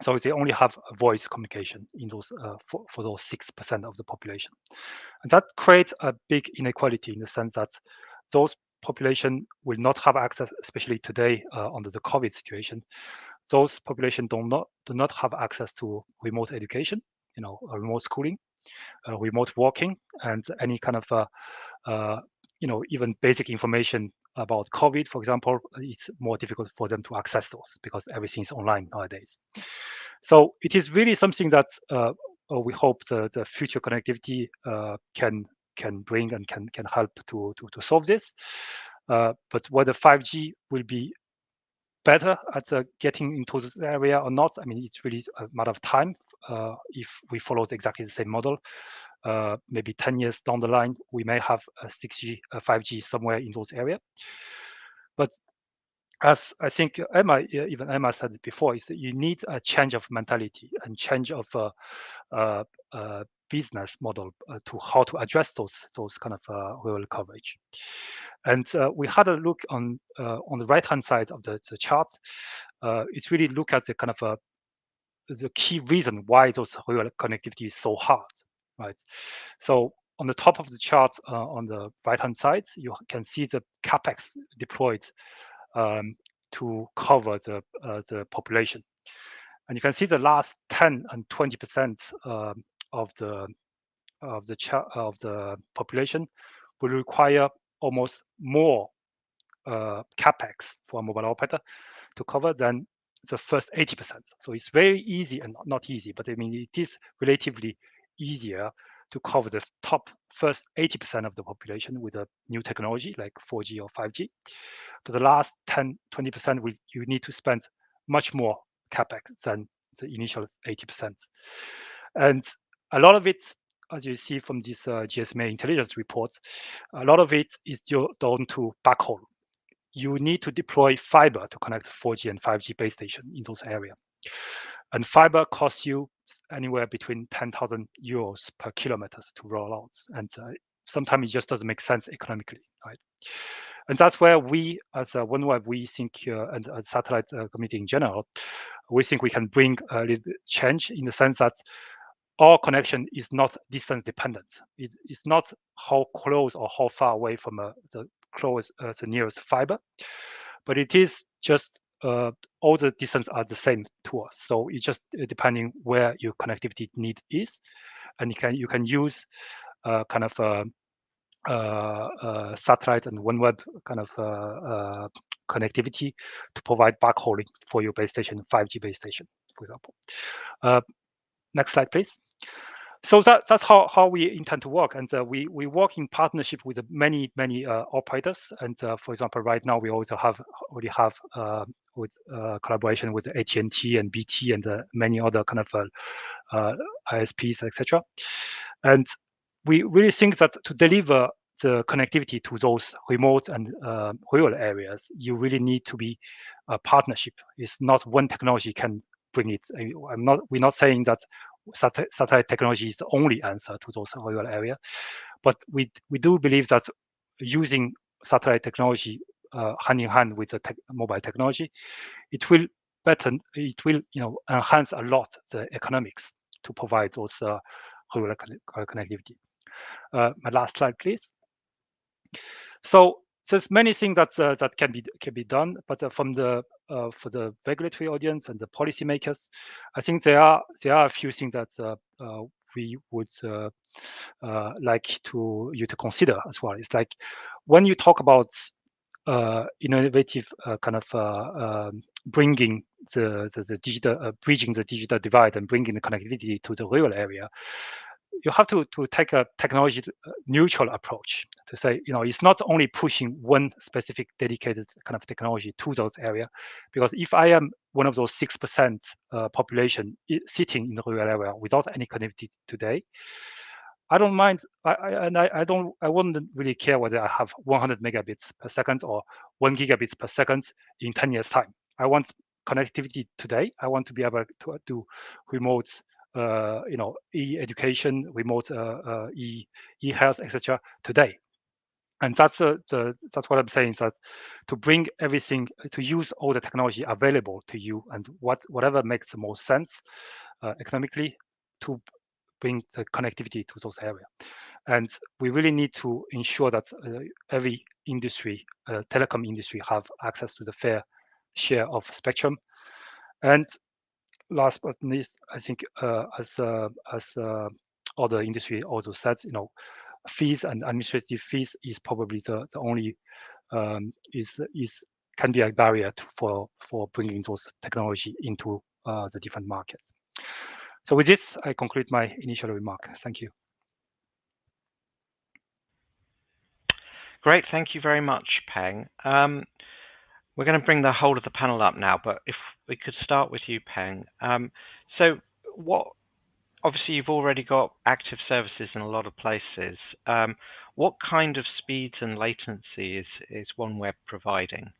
So they only have voice communication in those for those 6% of the population. And that creates a big inequality in the sense that those population will not have access, especially today under the COVID situation. Those population do not have access to remote education, remote schooling, remote working, and any kind of even basic information about COVID, for example. It's more difficult for them to access those because everything is online nowadays. So it is really something that we hope the future connectivity can bring and can help to solve this. But whether 5G will be better at getting into this area or not, I mean, it's really a matter of time. If we follow exactly the same model, maybe 10 years down the line, we may have a 6G, 5G somewhere in those areas. But as I think Emma, even Emma said it before, is that you need a change of mentality and change of business model to how to address those kind of rural coverage. And we had a look on the right-hand side of the chart. It's really look at the kind of the key reason why those rural connectivity is so hard, right? So on the top of the chart on the right-hand side, you can see the capex deployed to cover the population, and you can see the last 10 and 20% of the population will require almost more capex for a mobile operator to cover than the first 80%. So it's very easy, and not easy, but I mean it is relatively easier to cover the top first 80% of the population with a new technology like 4G or 5G. But the last 10, 20% you need to spend much more capex than the initial 80%. And a lot of it, as you see from this GSMA intelligence report, a lot of it is down to backhaul. You need to deploy fiber to connect 4G and 5G base station in those areas. And fiber costs you anywhere between 10,000 euros per kilometer to roll out. And sometimes it just doesn't make sense economically, right? And that's where we, as OneWeb, we think, and satellite community in general, we think we can bring a little bit change in the sense that our connection is not distance dependent. It's not how close or how far away from the nearest fiber, but it is just all the distance are the same to us. So it's just depending where your connectivity need is, and you can use kind of satellite and OneWeb kind of connectivity to provide backhauling for your base station, 5G base station, for example. Next slide, please. So that's how we intend to work, and we work in partnership with many operators. And for example, right now we also already have with collaboration with AT&T and BT and many other kind of ISPs, etc. And we really think that to deliver the connectivity to those remote and rural areas, you really need to be a partnership. It's not one technology can bring it. We're not saying that satellite technology is the only answer to those rural areas, but we do believe that using satellite technology hand in hand with the mobile technology, it will enhance a lot the economics to provide those rural connectivity. My last slide, please. So there's many things that can be done, but from the for the regulatory audience and the policymakers, I think there are a few things that we would like you to consider as well. It's like when you talk about innovative kind of bringing the digital bridging the digital divide and bringing the connectivity to the rural area, you have to take a technology neutral approach to say, it's not only pushing one specific dedicated kind of technology to those areas, because if I am one of those 6% population sitting in the rural area without any connectivity today, I don't mind. I wouldn't really care whether I have 100 megabits per second or 1 gigabits per second in 10 years time. I want connectivity today. I want to be able to do remote e-education, remote e-health, etc. today. And that's what I'm saying, that to bring everything, to use all the technology available to you and whatever makes the most sense economically to bring the connectivity to those areas. And we really need to ensure that every industry, telecom industry, have access to the fair share of spectrum. And last but not least, I think as other industry also said, fees and administrative fees is probably the only can be a barrier for bringing those technology into the different markets. So with this, I conclude my initial remark. Thank you. Great, thank you very much, Peng. We're going to bring the whole of the panel up now, but if we could start with you, Peng. So obviously you've already got active services in a lot of places. What kind of speeds and latency is OneWeb providing?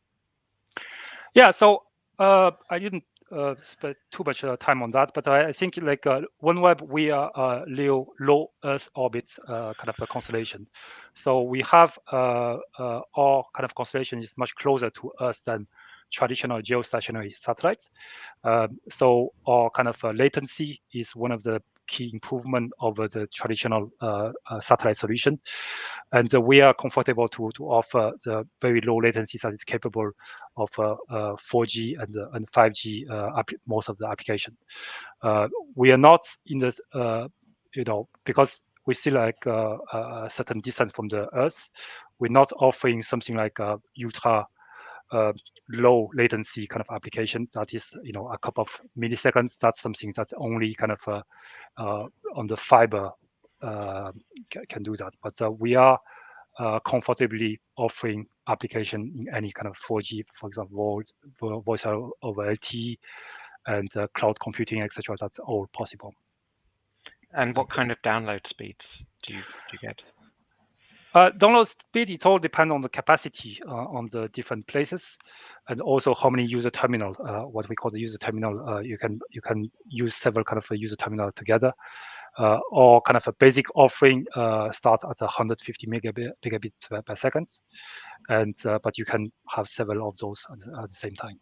Yeah, so I didn't spend too much time on that, but I think like OneWeb, we are a low Earth orbit kind of a constellation. So we have our kind of constellation is much closer to Earth than traditional geostationary satellites. So our kind of latency is one of the key improvement over the traditional satellite solution. And we are comfortable to offer the very low latency that is capable of 4G and 5G most of the application. We are not in this, because we still like a certain distance from the Earth. We're not offering something like a ultra low latency kind of application that is, a couple of milliseconds. That's something that's only kind of on the fiber can do that. But we are comfortably offering application in any kind of 4G, for example, voice over LTE and cloud computing, etc. That's all possible. And what kind of download speeds do you get? Download speed, it all depends on the capacity on the different places, and also how many user terminal, what we call the user terminal. You can use several kind of a user terminal together, or kind of a basic offering start at 150 megabit per second, and but you can have several of those at the same time.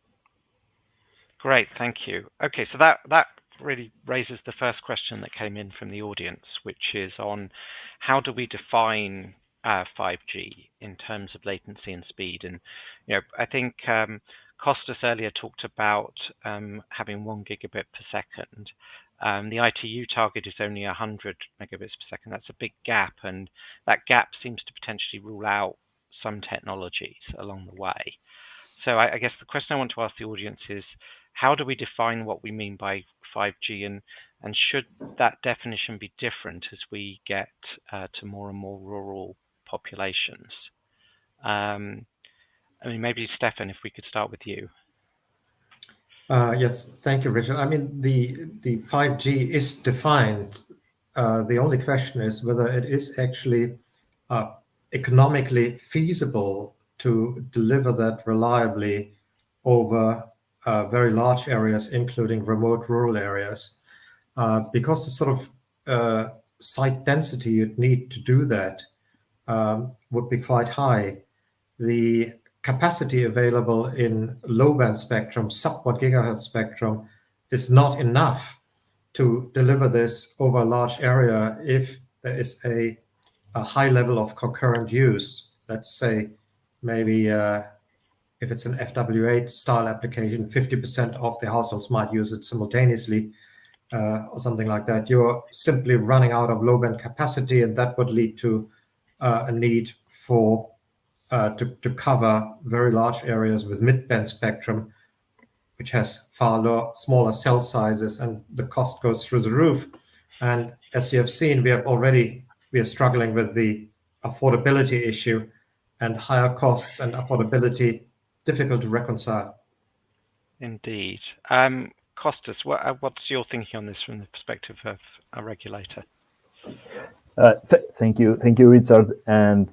Great, thank you. Okay, so that really raises the first question that came in from the audience, which is on how do we define 5G in terms of latency and speed. And I think Costas earlier talked about having 1 gigabit per second. The ITU target is only 100 megabits per second. That's a big gap, and that gap seems to potentially rule out some technologies along the way. So I guess the question I want to ask the audience is, how do we define what we mean by 5G, and should that definition be different as we get to more and more rural populations? I mean, maybe Stefan, if we could start with you. Yes, thank you, Richard. I mean, the 5G is defined. The only question is whether it is actually economically feasible to deliver that reliably over very large areas, including remote rural areas, because the sort of site density you'd need to do that would be quite high. The capacity available in low-band spectrum, sub-1 gigahertz spectrum, is not enough to deliver this over a large area if there is a high level of concurrent use. Let's say maybe if it's an FWA style application, 50% of the households might use it simultaneously, or something like that. You're simply running out of low-band capacity, and that would lead to a need for to cover very large areas with mid-band spectrum, which has far smaller cell sizes, and the cost goes through the roof. And as you have seen, we are struggling with the affordability issue, and higher costs and affordability difficult to reconcile. Indeed. Costas, what's your thinking on this from the perspective of a regulator? Thank you, Richard. And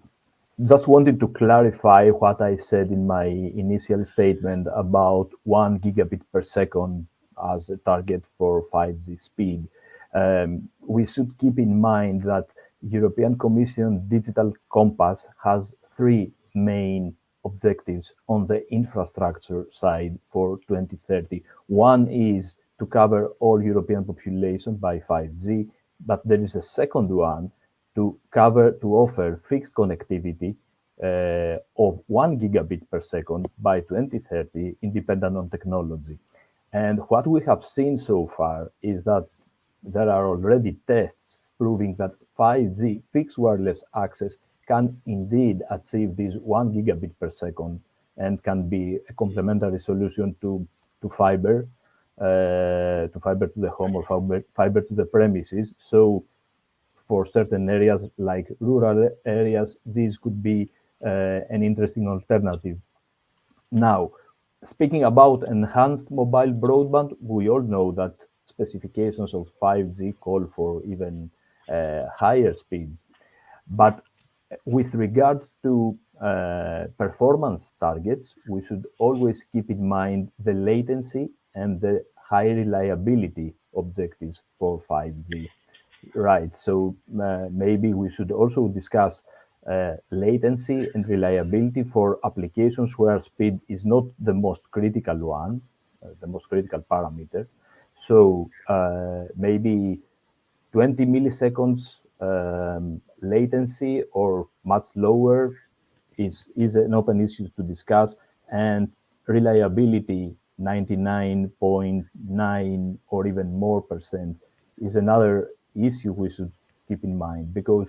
just wanted to clarify what I said in my initial statement about 1 gigabit per second as a target for 5G speed. We should keep in mind that European Commission Digital Compass has 3 main objectives on the infrastructure side for 2030. One is to cover all European population by 5G, but there is a second one to offer fixed connectivity of 1 gigabit per second by 2030, independent on technology. And what we have seen so far is that there are already tests proving that 5G fixed wireless access can indeed achieve this 1 gigabit per second and can be a complementary solution to fiber to the home or fiber to the premises. So for certain areas like rural areas, this could be an interesting alternative. Now, speaking about enhanced mobile broadband, we all know that specifications of 5G call for even higher speeds. But with regards to performance targets, we should always keep in mind the latency and the high reliability objectives for 5G. Right, so maybe we should also discuss latency and reliability for applications where speed is not the most critical one, the most critical parameter. So maybe 20 milliseconds latency or much lower is an open issue to discuss, and reliability 99.9 or even more percent is another issue we should keep in mind, because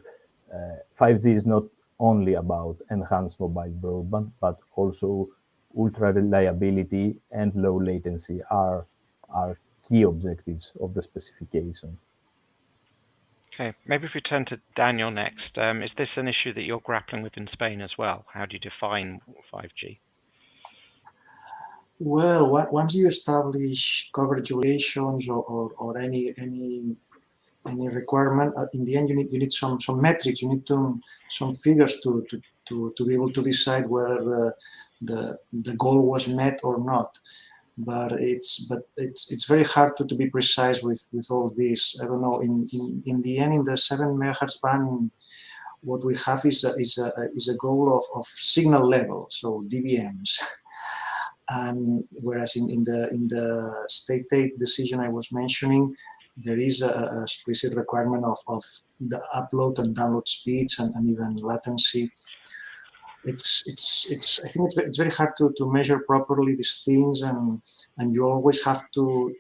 5G is not only about enhanced mobile broadband, but also ultra reliability and low latency are key objectives of the specification. Okay, maybe if we turn to Daniel next, is this an issue that you're grappling with in Spain as well? How do you define 5G? Well, once you establish coverage regulations or any requirement, in the end you need some metrics. You need some figures to be able to decide whether the goal was met or not. But it's very hard to be precise with all this. I don't know. In the end, in the 7 megahertz band, what we have is a goal of signal level, so dBms. And whereas in the state aid decision I was mentioning, there is a explicit requirement of the upload and download speeds and even latency. I think it's very hard to measure properly these things, and you always have to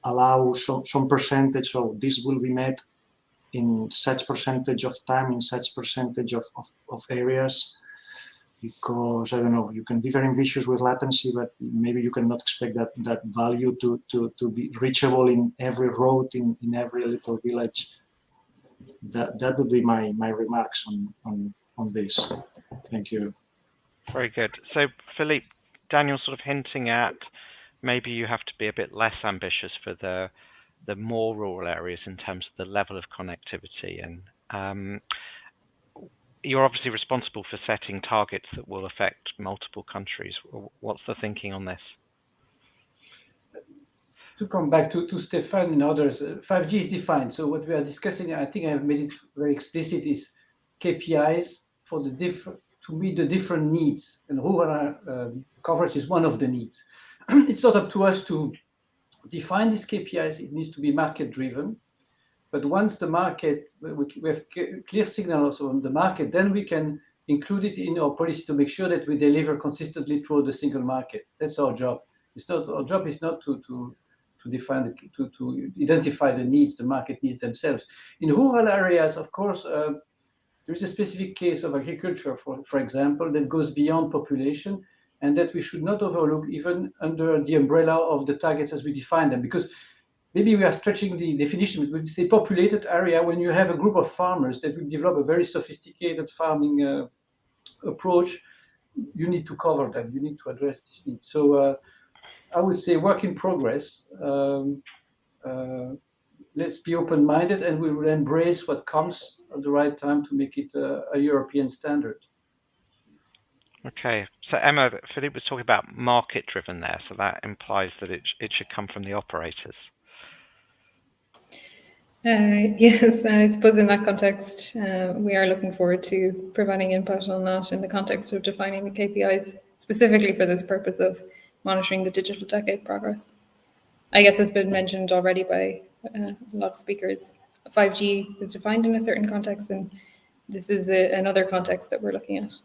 allow some percentage. So this will be met in such percentage of time, in such percentage of areas. Because I don't know, you can be very ambitious with latency, but maybe you cannot expect that value to be reachable in every road, in every little village. That would be my remarks on this. Thank you. Very good. So Philippe, Daniel's sort of hinting at maybe you have to be a bit less ambitious for the more rural areas in terms of the level of connectivity, and you're obviously responsible for setting targets that will affect multiple countries. What's the thinking on this? To come back to Stefan and others, 5G is defined. So what we are discussing, I think I have made it very explicit, is KPIs for to meet the different needs, and rural coverage is one of the needs. It's not up to us to define these KPIs. It needs to be market driven. But once the market, we have clear signals on the market, then we can include it in our policy to make sure that we deliver consistently through the single market. That's our job. Our job is not to define, to identify the needs, the market needs themselves. In rural areas, of course, there is a specific case of agriculture, for example, that goes beyond population, and that we should not overlook even under the umbrella of the targets as we define them, because maybe we are stretching the definition. We say populated area when you have a group of farmers that will develop a very sophisticated farming approach. You need to cover them. You need to address this need. So I would say work in progress. Let's be open-minded, and we will embrace what comes at the right time to make it a European standard. Okay, so Emma, Philippe was talking about market-driven there, so that implies that it should come from the operators. Yes, I suppose in that context, we are looking forward to providing input on that in the context of defining the KPIs, specifically for this purpose of monitoring the digital decade progress. I guess it's been mentioned already by a lot of speakers. 5G is defined in a certain context, and this is another context that we're looking at.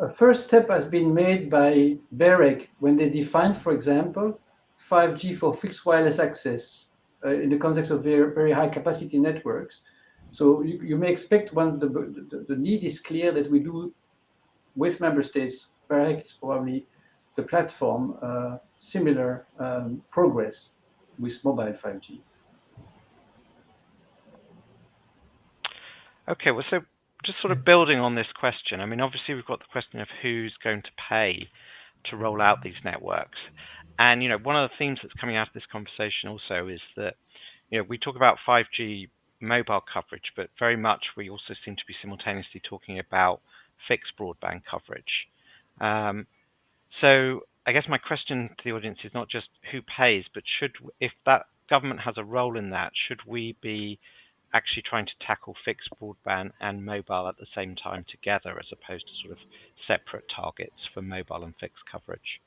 A first step has been made by BEREC when they defined, for example, 5G for fixed wireless access in the context of very, very high capacity networks. So you may expect, once the need is clear, that we do with member states, BEREC is probably the platform, similar progress with mobile 5G. Okay, well, so just sort of building on this question, I mean, obviously we've got the question of who's going to pay to roll out these networks. And, you know, one of the themes that's coming out of this conversation also is that, you know, we talk about 5G mobile coverage, but very much we also seem to be simultaneously talking about fixed broadband coverage. So I guess my question to the audience is not just who pays, but if that government has a role in that, should we be actually trying to tackle fixed broadband and mobile at the same time together, as opposed to sort of separate targets for mobile and fixed coverage?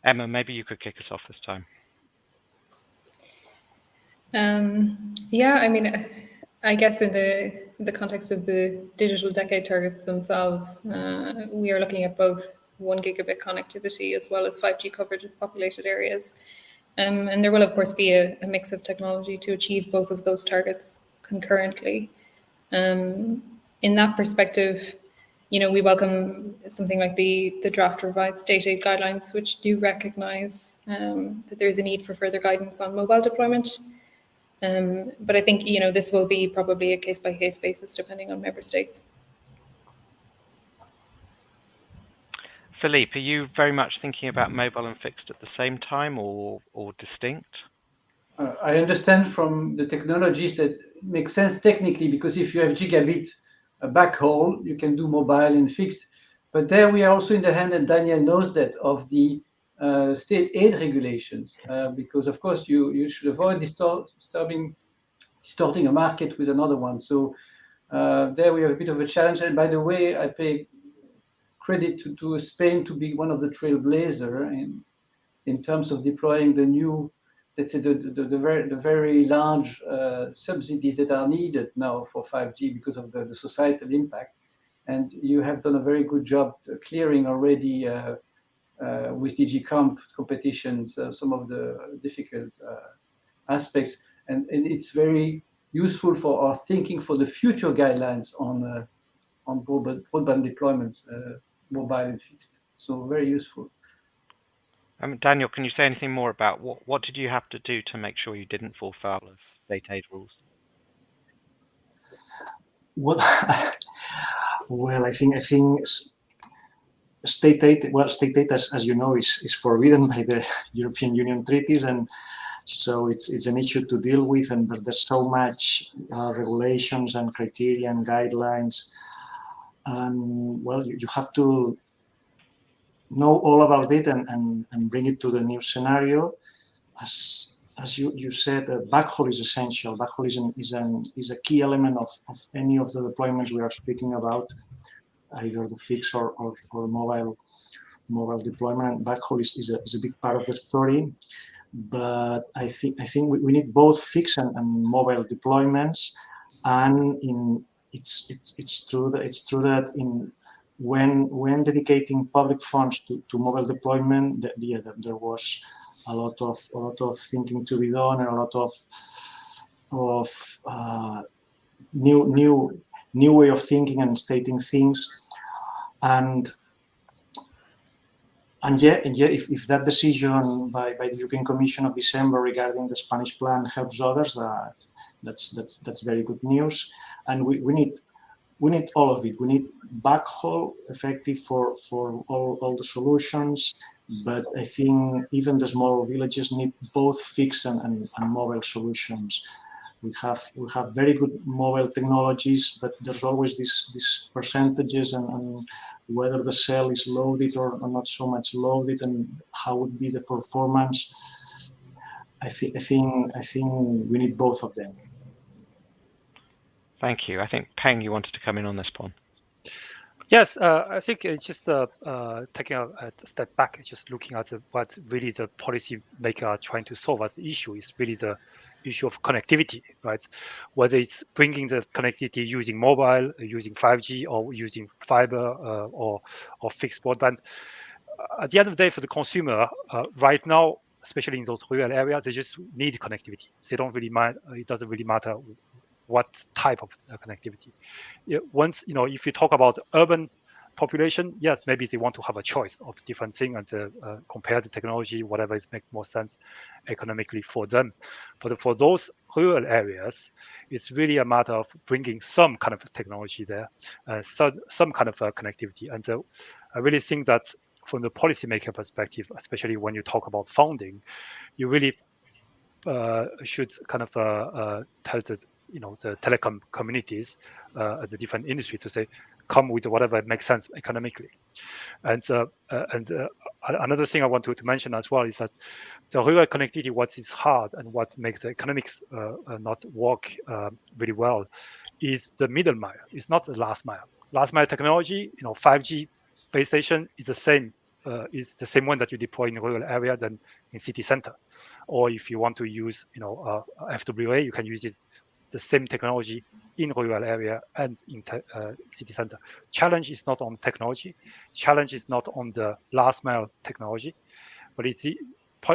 Emma, maybe you could kick us off this time. Yeah, I mean, I guess in the context of the digital decade targets themselves, we are looking at both 1 gigabit connectivity as well as 5G coverage of populated areas. And there will, of course, be a mix of technology to achieve both of those targets concurrently. In that perspective, we welcome something like the draft revised state aid guidelines, which do recognise that there is a need for further guidance on mobile deployment. But I think, this will be probably a case-by-case basis depending on member states. Philippe, are you very much thinking about mobile and fixed at the same time or distinct? I understand from the technologies that it makes sense technically, because if you have gigabit backhaul, you can do mobile and fixed. But there we are also in the hand, and Daniel knows that, of the state aid regulations, because of course you should avoid distorting a market with another one. So there we have a bit of a challenge. And by the way, I pay credit to Spain to be one of the trailblazer in terms of deploying the new, let's say, the very large subsidies that are needed now for 5G because of the societal impact. And you have done a very good job clearing already with DG Comp competitions some of the difficult aspects. And it's very useful for our thinking for the future guidelines on broadband deployments, mobile and fixed. So very useful. Daniel, can you say anything more about what did you have to do to make sure you didn't fall foul of state aid rules? Well, I think state aid, as you know, is forbidden by the European Union treaties, and so it's an issue to deal with. But there's so much regulations and criteria and guidelines, and well, you have to know all about it and bring it to the new scenario. As you said, backhaul is essential. Backhaul is a key element of any of the deployments we are speaking about, either the fixed or mobile deployment. Backhaul is a big part of the story. But I think we need both fixed and mobile deployments, and it's true that when dedicating public funds to mobile deployment, there was a lot of thinking to be done, and a lot of new way of thinking and stating things, and if that decision by the European Commission of December regarding the Spanish plan helps others, that's very good news. And we need all of it. We need backhaul effective for all the solutions, but I think even the small villages need both fixed and mobile solutions. We have very good mobile technologies, but there's always these percentages and whether the cell is loaded or not so much loaded, and how would be the performance. I think we need both of them. Thank you. I think Peng, you wanted to come in on this point. Yes, I think it's just taking a step back, just looking at what really the policy maker are trying to solve as the issue is really the issue of connectivity, right? Whether it's bringing the connectivity using mobile, using 5G, or using fiber or fixed broadband. At the end of the day, for the consumer, right now, especially in those rural areas, they just need connectivity. They don't really mind. It doesn't really matter what type of connectivity. Once, if you talk about urban population, yes, maybe they want to have a choice of different things and compare the technology, whatever is make more sense economically for them. But for those rural areas, it's really a matter of bringing some kind of technology there, some kind of connectivity. And so I really think that from the policymaker perspective, especially when you talk about funding, you really should kind of tell the the telecom communities, the different industry to say, come with whatever makes sense economically. And another thing I want to mention as well is that the rural connectivity, what is hard and what makes the economics not work really well, is the middle mile. It's not the last mile. Last mile technology, 5G base station is the same. Is the same one that you deploy in rural area than in city center. Or if you want to use, FWA, you can use it, the same technology in rural area and in city center. Challenge is not on technology. Challenge is not on the last mile technology, but it's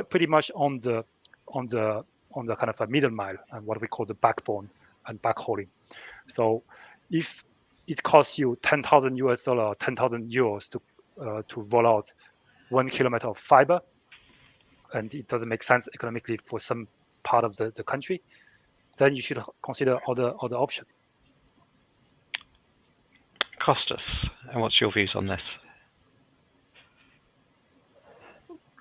pretty much on the kind of a middle mile and what we call the backbone and backhauling. So if it costs you $10,000 or 10,000 euros to roll out 1 kilometer of fiber, and it doesn't make sense economically for some part of the country, then you should consider other options. Costas, and what's your views on this?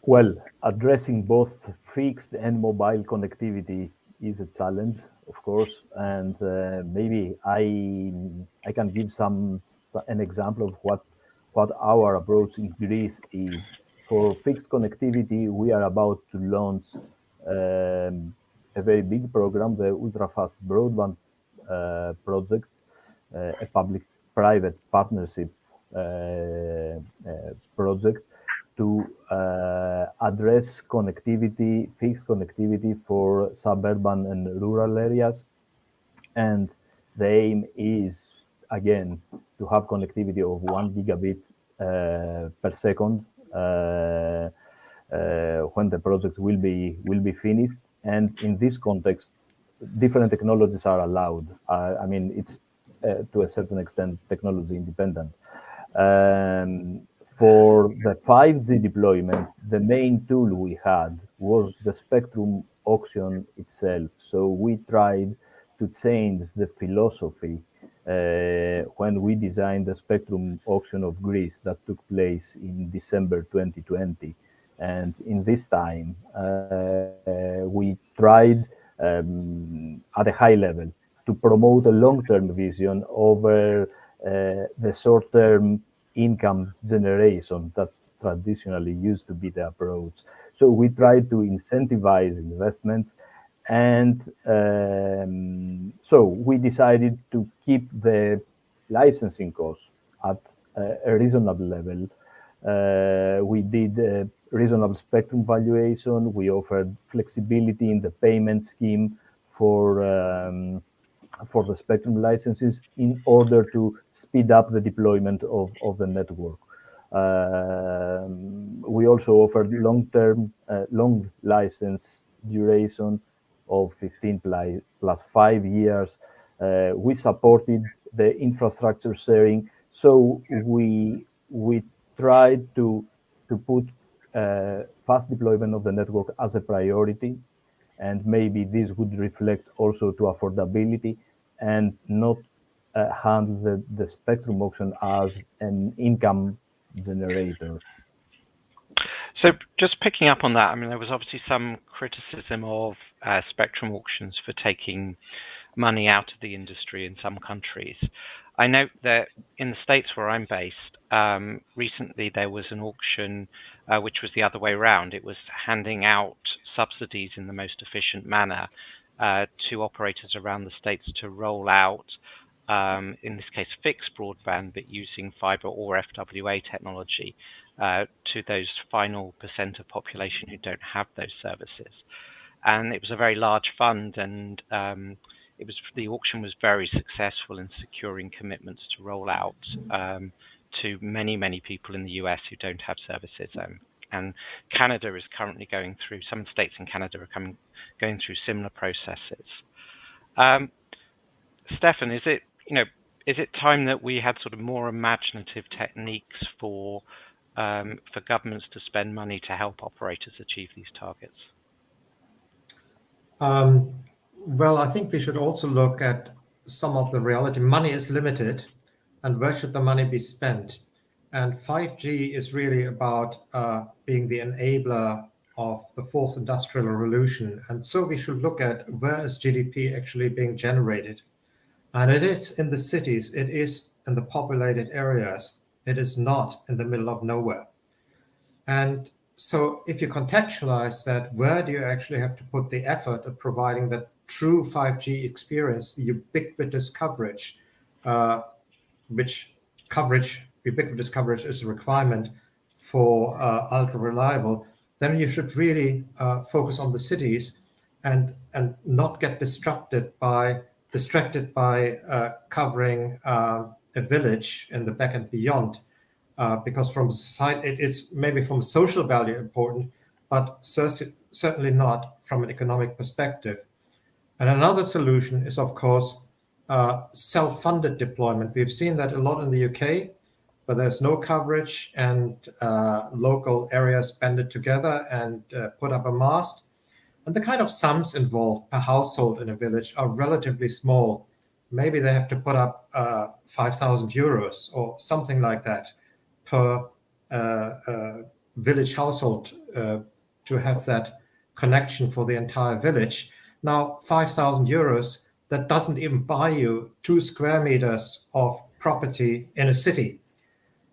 Well, addressing both fixed and mobile connectivity is a challenge, of course, and maybe I can give an example of what our approach in Greece is. For fixed connectivity, we are about to launch a very big program, the Ultra-Fast Broadband project, a public-private partnership project to address connectivity, fixed connectivity for suburban and rural areas. And the aim is, again, to have connectivity of 1 gigabit per second when the project will be finished. And in this context, different technologies are allowed. I mean, it's to a certain extent technology independent. For the 5G deployment, the main tool we had was the spectrum auction itself. So we tried to change the philosophy when we designed the spectrum auction of Greece that took place in December 2020. And in this time, we tried at a high level to promote a long-term vision over the short-term income generation that traditionally used to be the approach. So we tried to incentivize investments, and so we decided to keep the licensing costs at a reasonable level. We did a reasonable spectrum valuation. We offered flexibility in the payment scheme for the spectrum licenses in order to speed up the deployment of the network. We also offered long license duration of 15 plus 5 years. We supported the infrastructure sharing. So we tried to put fast deployment of the network as a priority, and maybe this would reflect also to affordability and not handle the spectrum auction as an income generator. So just picking up on that, I mean, there was obviously some criticism of spectrum auctions for taking money out of the industry in some countries. I note that in the States where I'm based, recently there was an auction which was the other way around. It was handing out subsidies in the most efficient manner to operators around the States to roll out, in this case, fixed broadband, but using fiber or FWA technology to those final percent of population who don't have those services. And it was a very large fund, and the auction was very successful in securing commitments to roll out to many people in the US who don't have services. And Canada is currently going through, some states in Canada are going through similar processes. Stefan, is it time that we had sort of more imaginative techniques for governments to spend money to help operators achieve these targets? Well, I think we should also look at some of the reality. Money is limited, and where should the money be spent? And 5G is really about being the enabler of the fourth industrial revolution. And so we should look at where is GDP actually being generated. And it is in the cities, it is in the populated areas, it is not in the middle of nowhere. And so if you contextualize that, where do you actually have to put the effort of providing that true 5G experience, the ubiquitous coverage, ubiquitous coverage is a requirement for ultra reliable, then you should really focus on the cities and not get distracted by covering a village in the back and beyond, because from side it's maybe from social value important, but certainly not from an economic perspective. And another solution is, of course, self-funded deployment. We've seen that a lot in the UK, but there's no coverage and local areas banded together and put up a mast. And the kind of sums involved per household in a village are relatively small. Maybe they have to put up 5,000 euros or something like that per village household to have that connection for the entire village. Now, 5,000 euros, that doesn't even buy you 2 square meters of property in a city.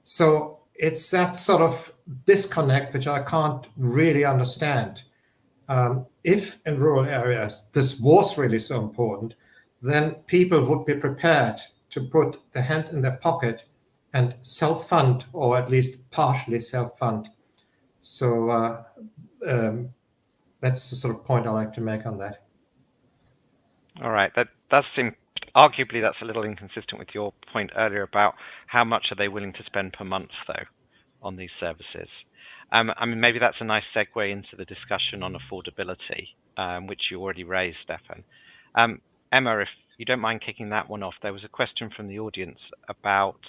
So it's that sort of disconnect which I can't really understand. If in rural areas this was really so important, then people would be prepared to put the hand in their pocket and self-fund, or at least partially self-fund. So that's the sort of point I like to make on that. All right, that does seem, arguably that's a little inconsistent with your point earlier about how much are they willing to spend per month, though, on these services. I mean, maybe that's a nice segue into the discussion on affordability, which you already raised, Stefan. Emma, if you don't mind kicking that one off, there was a question from the audience about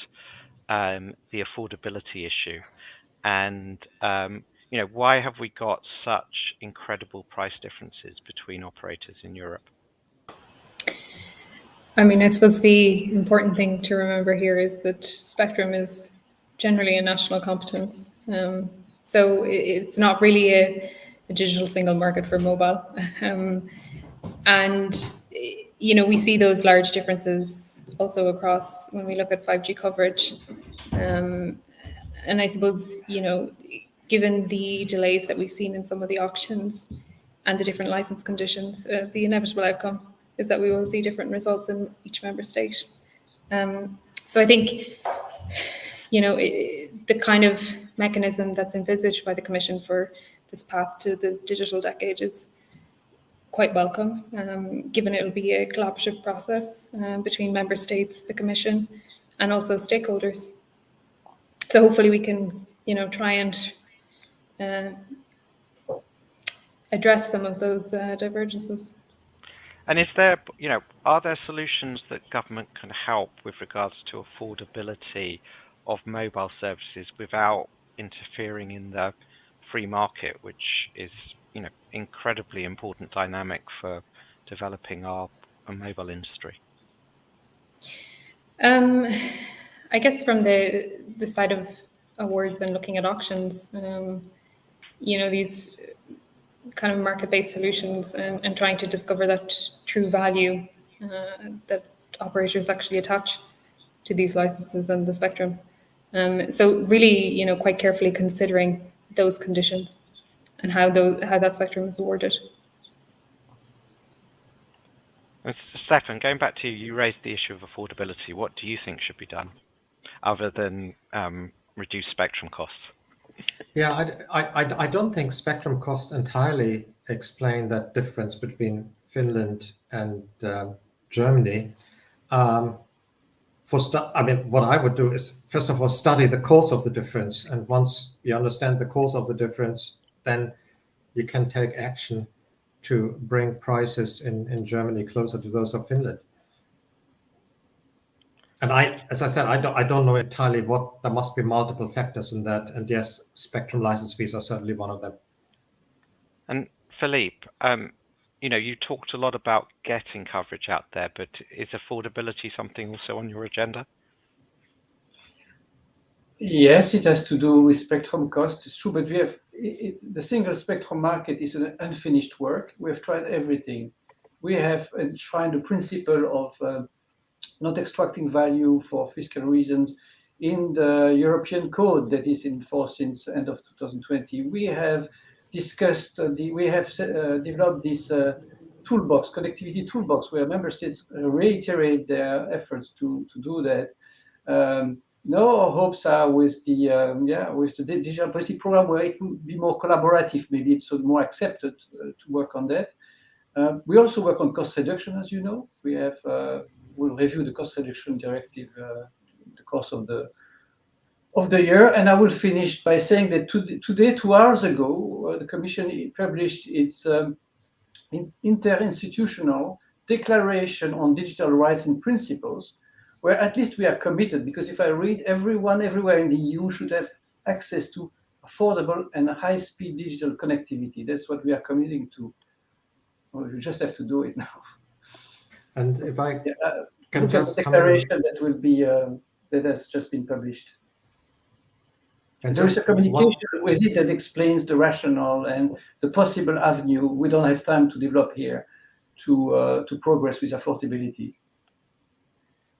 the affordability issue, and why have we got such incredible price differences between operators in Europe? I mean, I suppose the important thing to remember here is that spectrum is generally a national competence. So it's not really a digital single market for mobile. And, we see those large differences also across when we look at 5G coverage. And I suppose, given the delays that we've seen in some of the auctions and the different license conditions, the inevitable outcome is that we will see different results in each member state. So I think, the kind of mechanism that's envisaged by the Commission for this path to the digital decade is quite welcome, given it will be a collaborative process between member states, the Commission, and also stakeholders. So hopefully we can, try and address some of those divergences. And is there, are there solutions that government can help with regards to affordability of mobile services without interfering in the free market, which is, incredibly important dynamic for developing our mobile industry? I guess from the side of awards and looking at auctions, these kind of market-based solutions and trying to discover that true value that operators actually attach to these licenses and the spectrum. So really, quite carefully considering those conditions and how that spectrum is awarded. Stefan, going back to you raised the issue of affordability. What do you think should be done other than reduce spectrum costs? Yeah, I don't think spectrum costs entirely explain that difference between Finland and Germany. What I would do is, first of all, study the cause of the difference. And once you understand the cause of the difference, then you can take action to bring prices in Germany closer to those of Finland. And as I said, I don't know entirely what, there must be multiple factors in that. And yes, spectrum license fees are certainly one of them. And Philippe, you talked a lot about getting coverage out there, but is affordability something also on your agenda? Yes, it has to do with spectrum costs. It's true, but we have the single spectrum market is an unfinished work. We have tried everything. We have enshrined the principle of not extracting value for fiscal reasons in the European code that is in force since end of 2020. We have discussed, developed this toolbox, connectivity toolbox, where member states reiterate their efforts to do that. No, our hopes are with the digital policy program, where it will be more collaborative, maybe it's more accepted to work on that. We also work on cost reduction, as you know. We'll review the cost reduction directive in the course of the year. And I will finish by saying that today, 2 hours ago, the Commission published its interinstitutional declaration on digital rights and principles, where at least we are committed, because if I read, everyone everywhere in the EU should have access to affordable and high-speed digital connectivity. That's what we are committing to. Well, you just have to do it now. And if I can look just at the declaration that will be that has just been published. And there is a communication with it that explains the rationale and the possible avenue. We don't have time to develop here to progress with affordability.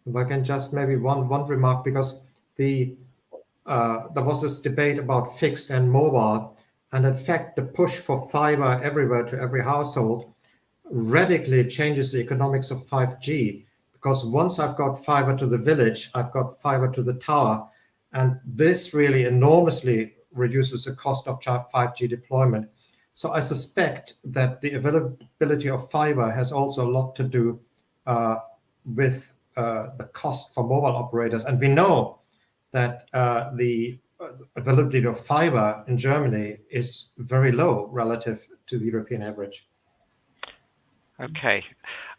If I can just maybe one remark, because there was this debate about fixed and mobile, and in fact the push for fiber everywhere to every household radically changes the economics of 5G, because once I've got fiber to the village, I've got fiber to the tower, and this really enormously reduces the cost of 5G deployment. So I suspect that the availability of fiber has also a lot to do with the cost for mobile operators. And we know that the availability of fiber in Germany is very low relative to the European average. Okay.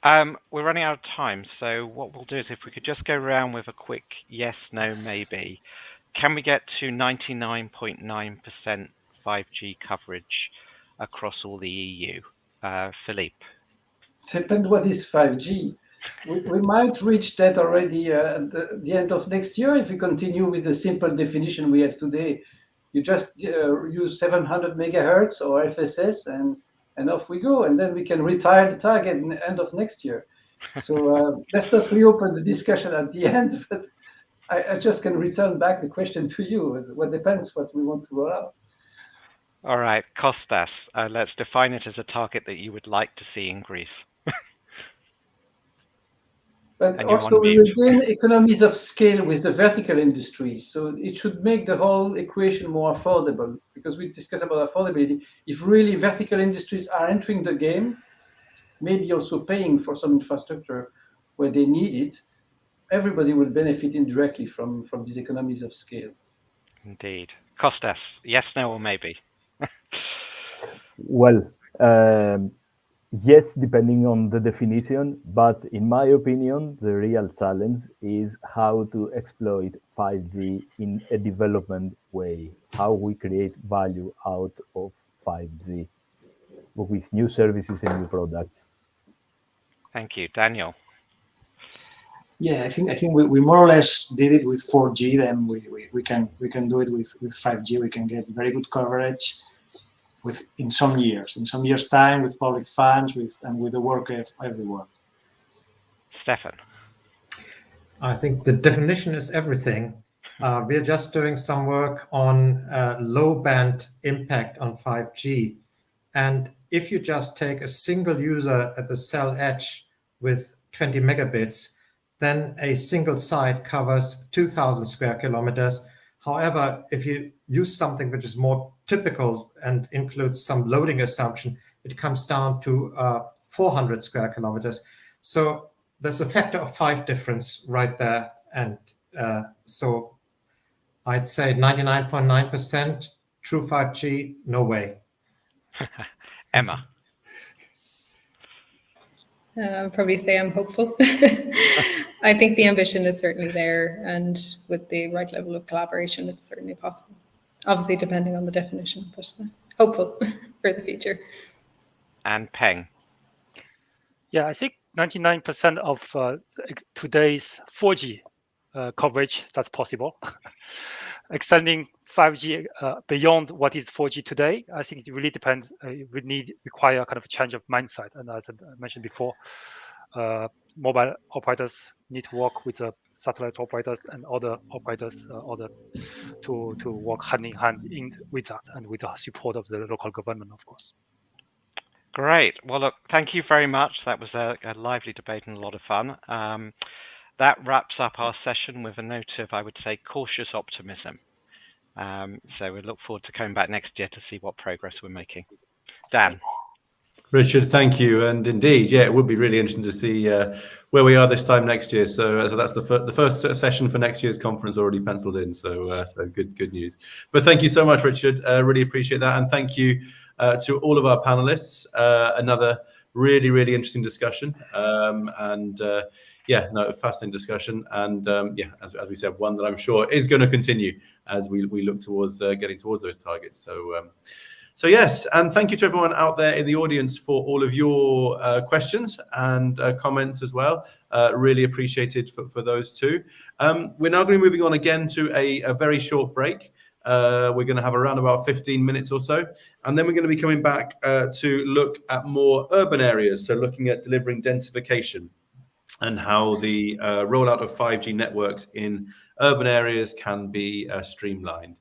We're running out of time, so what we'll do is if we could just go around with a quick yes, no, maybe. Can we get to 99.9% 5G coverage across all the EU? Philippe? Depends what is 5G. We might reach that already at the end of next year if we continue with the simple definition we have today. You just use 700 megahertz or FSS and off we go, and then we can retire the target at the end of next year. So let's not reopen the discussion at the end, but I just can return back the question to you. What depends what we want to roll out. All right, Kostas, let's define it as a target that you would like to see in Greece. But also we will gain economies of scale with the vertical industry. So it should make the whole equation more affordable, because we discussed about affordability. If really vertical industries are entering the game, maybe also paying for some infrastructure where they need it, everybody will benefit indirectly from these economies of scale. Indeed. Kostas, yes, no, or maybe? Well, yes, depending on the definition, but in my opinion, the real challenge is how to exploit 5G in a development way, how we create value out of 5G with new services and new products. Thank you. Daniel? Yeah, I think we more or less did it with 4G. Then we can do it with 5G. We can get very good coverage in some years time, with public funds, and with the work of everyone. Stefan? I think the definition is everything. We're just doing some work on low band impact on 5G. And if you just take a single user at the cell edge with 20 megabits, then a single site covers 2,000 square kilometers. However, if you use something which is more typical and includes some loading assumption, it comes down to 400 square kilometers. So there's a factor of 5 difference right there. And so I'd say 99.9% true 5G, no way. Emma? I'll probably say I'm hopeful. I think the ambition is certainly there, and with the right level of collaboration, it's certainly possible. Obviously, depending on the definition, but hopeful for the future. And Peng? Yeah, I think 99% of today's 4G coverage, that's possible. extending 5G beyond what is 4G today, I think it really depends. It would require kind of a change of mindset. And as I mentioned before, mobile operators need to work with the satellite operators and other operators to work hand in hand with that and with the support of the local government, of course. Great. Well, look, thank you very much. That was a lively debate and a lot of fun. That wraps up our session with a note of, I would say, cautious optimism. So we look forward to coming back next year to see what progress we're making. Dan. Richard, thank you. And indeed, yeah, it would be really interesting to see where we are this time next year. So that's the first session for next year's conference already penciled in. So good news. But thank you so much, Richard. Really appreciate that. And thank you to all of our panelists. Another really interesting discussion. Fascinating discussion. And as we said, one that I'm sure is going to continue as we look towards getting towards those targets. So yes, and thank you to everyone out there in the audience for all of your questions and comments as well. Really appreciated for those too. We're now going to be moving on again to a very short break. We're going to have around about 15 minutes or so. And then we're going to be coming back to look at more urban areas. So looking at delivering densification and how the rollout of 5G networks in urban areas can be streamlined.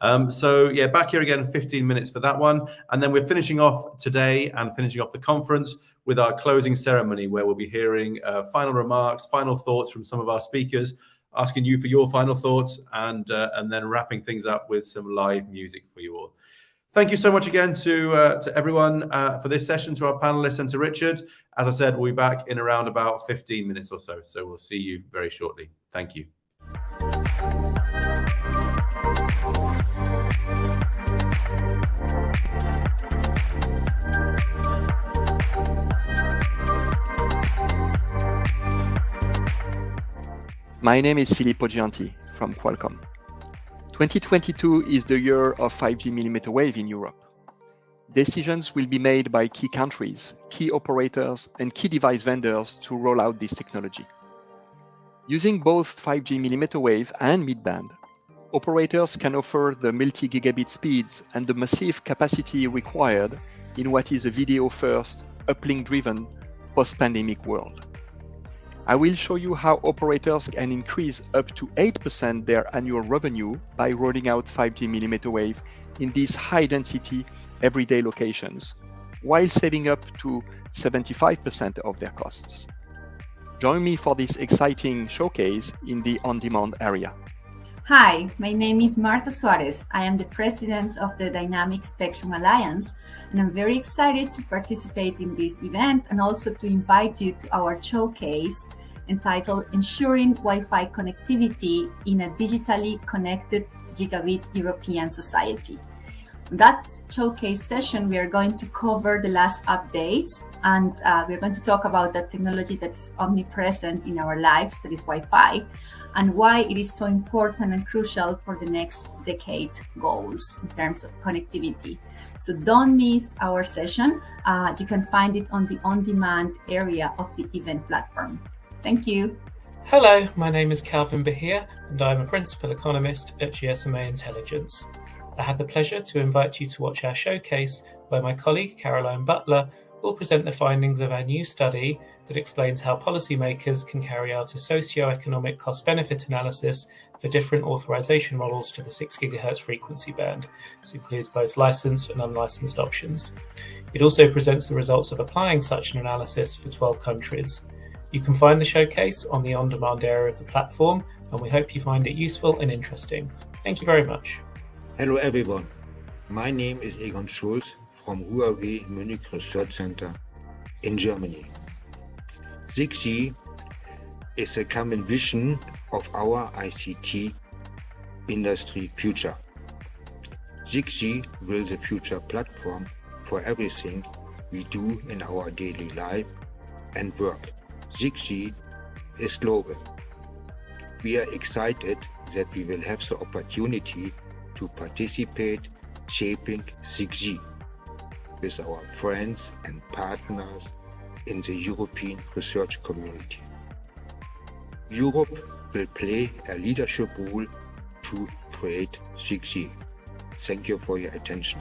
Back here again, 15 minutes for that one. And then we're finishing off today and finishing off the conference with our closing ceremony, where we'll be hearing final remarks, final thoughts from some of our speakers, asking you for your final thoughts, and then wrapping things up with some live music for you all. Thank you so much again to everyone for this session, to our panelists and to Richard. As I said, we'll be back in around about 15 minutes or so. So we'll see you very shortly. Thank you. My name is Filippo Gianti from Qualcomm. 2022 is the year of 5G millimeter wave in Europe. Decisions will be made by key countries, key operators, and key device vendors to roll out this technology. Using both 5G millimeter wave and mid-band, operators can offer the multi-gigabit speeds and the massive capacity required in what is a video-first, uplink-driven, post-pandemic world. I will show you how operators can increase up to 8% their annual revenue by rolling out 5G millimeter wave in these high-density, everyday locations, while saving up to 75% of their costs. Join me for this exciting showcase in the on-demand area. Hi, my name is Marta Suarez. I am the president of the Dynamic Spectrum Alliance, and I'm very excited to participate in this event and also to invite you to our showcase entitled Ensuring Wi-Fi Connectivity in a Digitally Connected Gigabit European Society. In that showcase session, we are going to cover the last updates, and we're going to talk about the technology that's omnipresent in our lives, that is Wi-Fi, and why it is so important and crucial for the next decade goals in terms of connectivity. So don't miss our session. You can find it on the on-demand area of the event platform. Thank you. Hello, my name is Calvin Bahia, and I'm a principal economist at GSMA Intelligence. I have the pleasure to invite you to watch our showcase, where my colleague Caroline Butler will present the findings of our new study that explains how policymakers can carry out a socio-economic cost-benefit analysis for different authorization models for the 6 GHz frequency band. This includes both licensed and unlicensed options. It also presents the results of applying such an analysis for 12 countries. You can find the showcase on the on-demand area of the platform, and we hope you find it useful and interesting. Thank you very much. Hello everyone, my name is Egon Schulz from Huawei Munich Research Center in Germany. 6G is a common vision of our ICT industry future. 6G will be the future platform for everything we do in our daily life and work. 6G is global. We are excited that we will have the opportunity to participate shaping 6G with our friends and partners in the European research community. Europe will play a leadership role to create 6G. Thank you for your attention.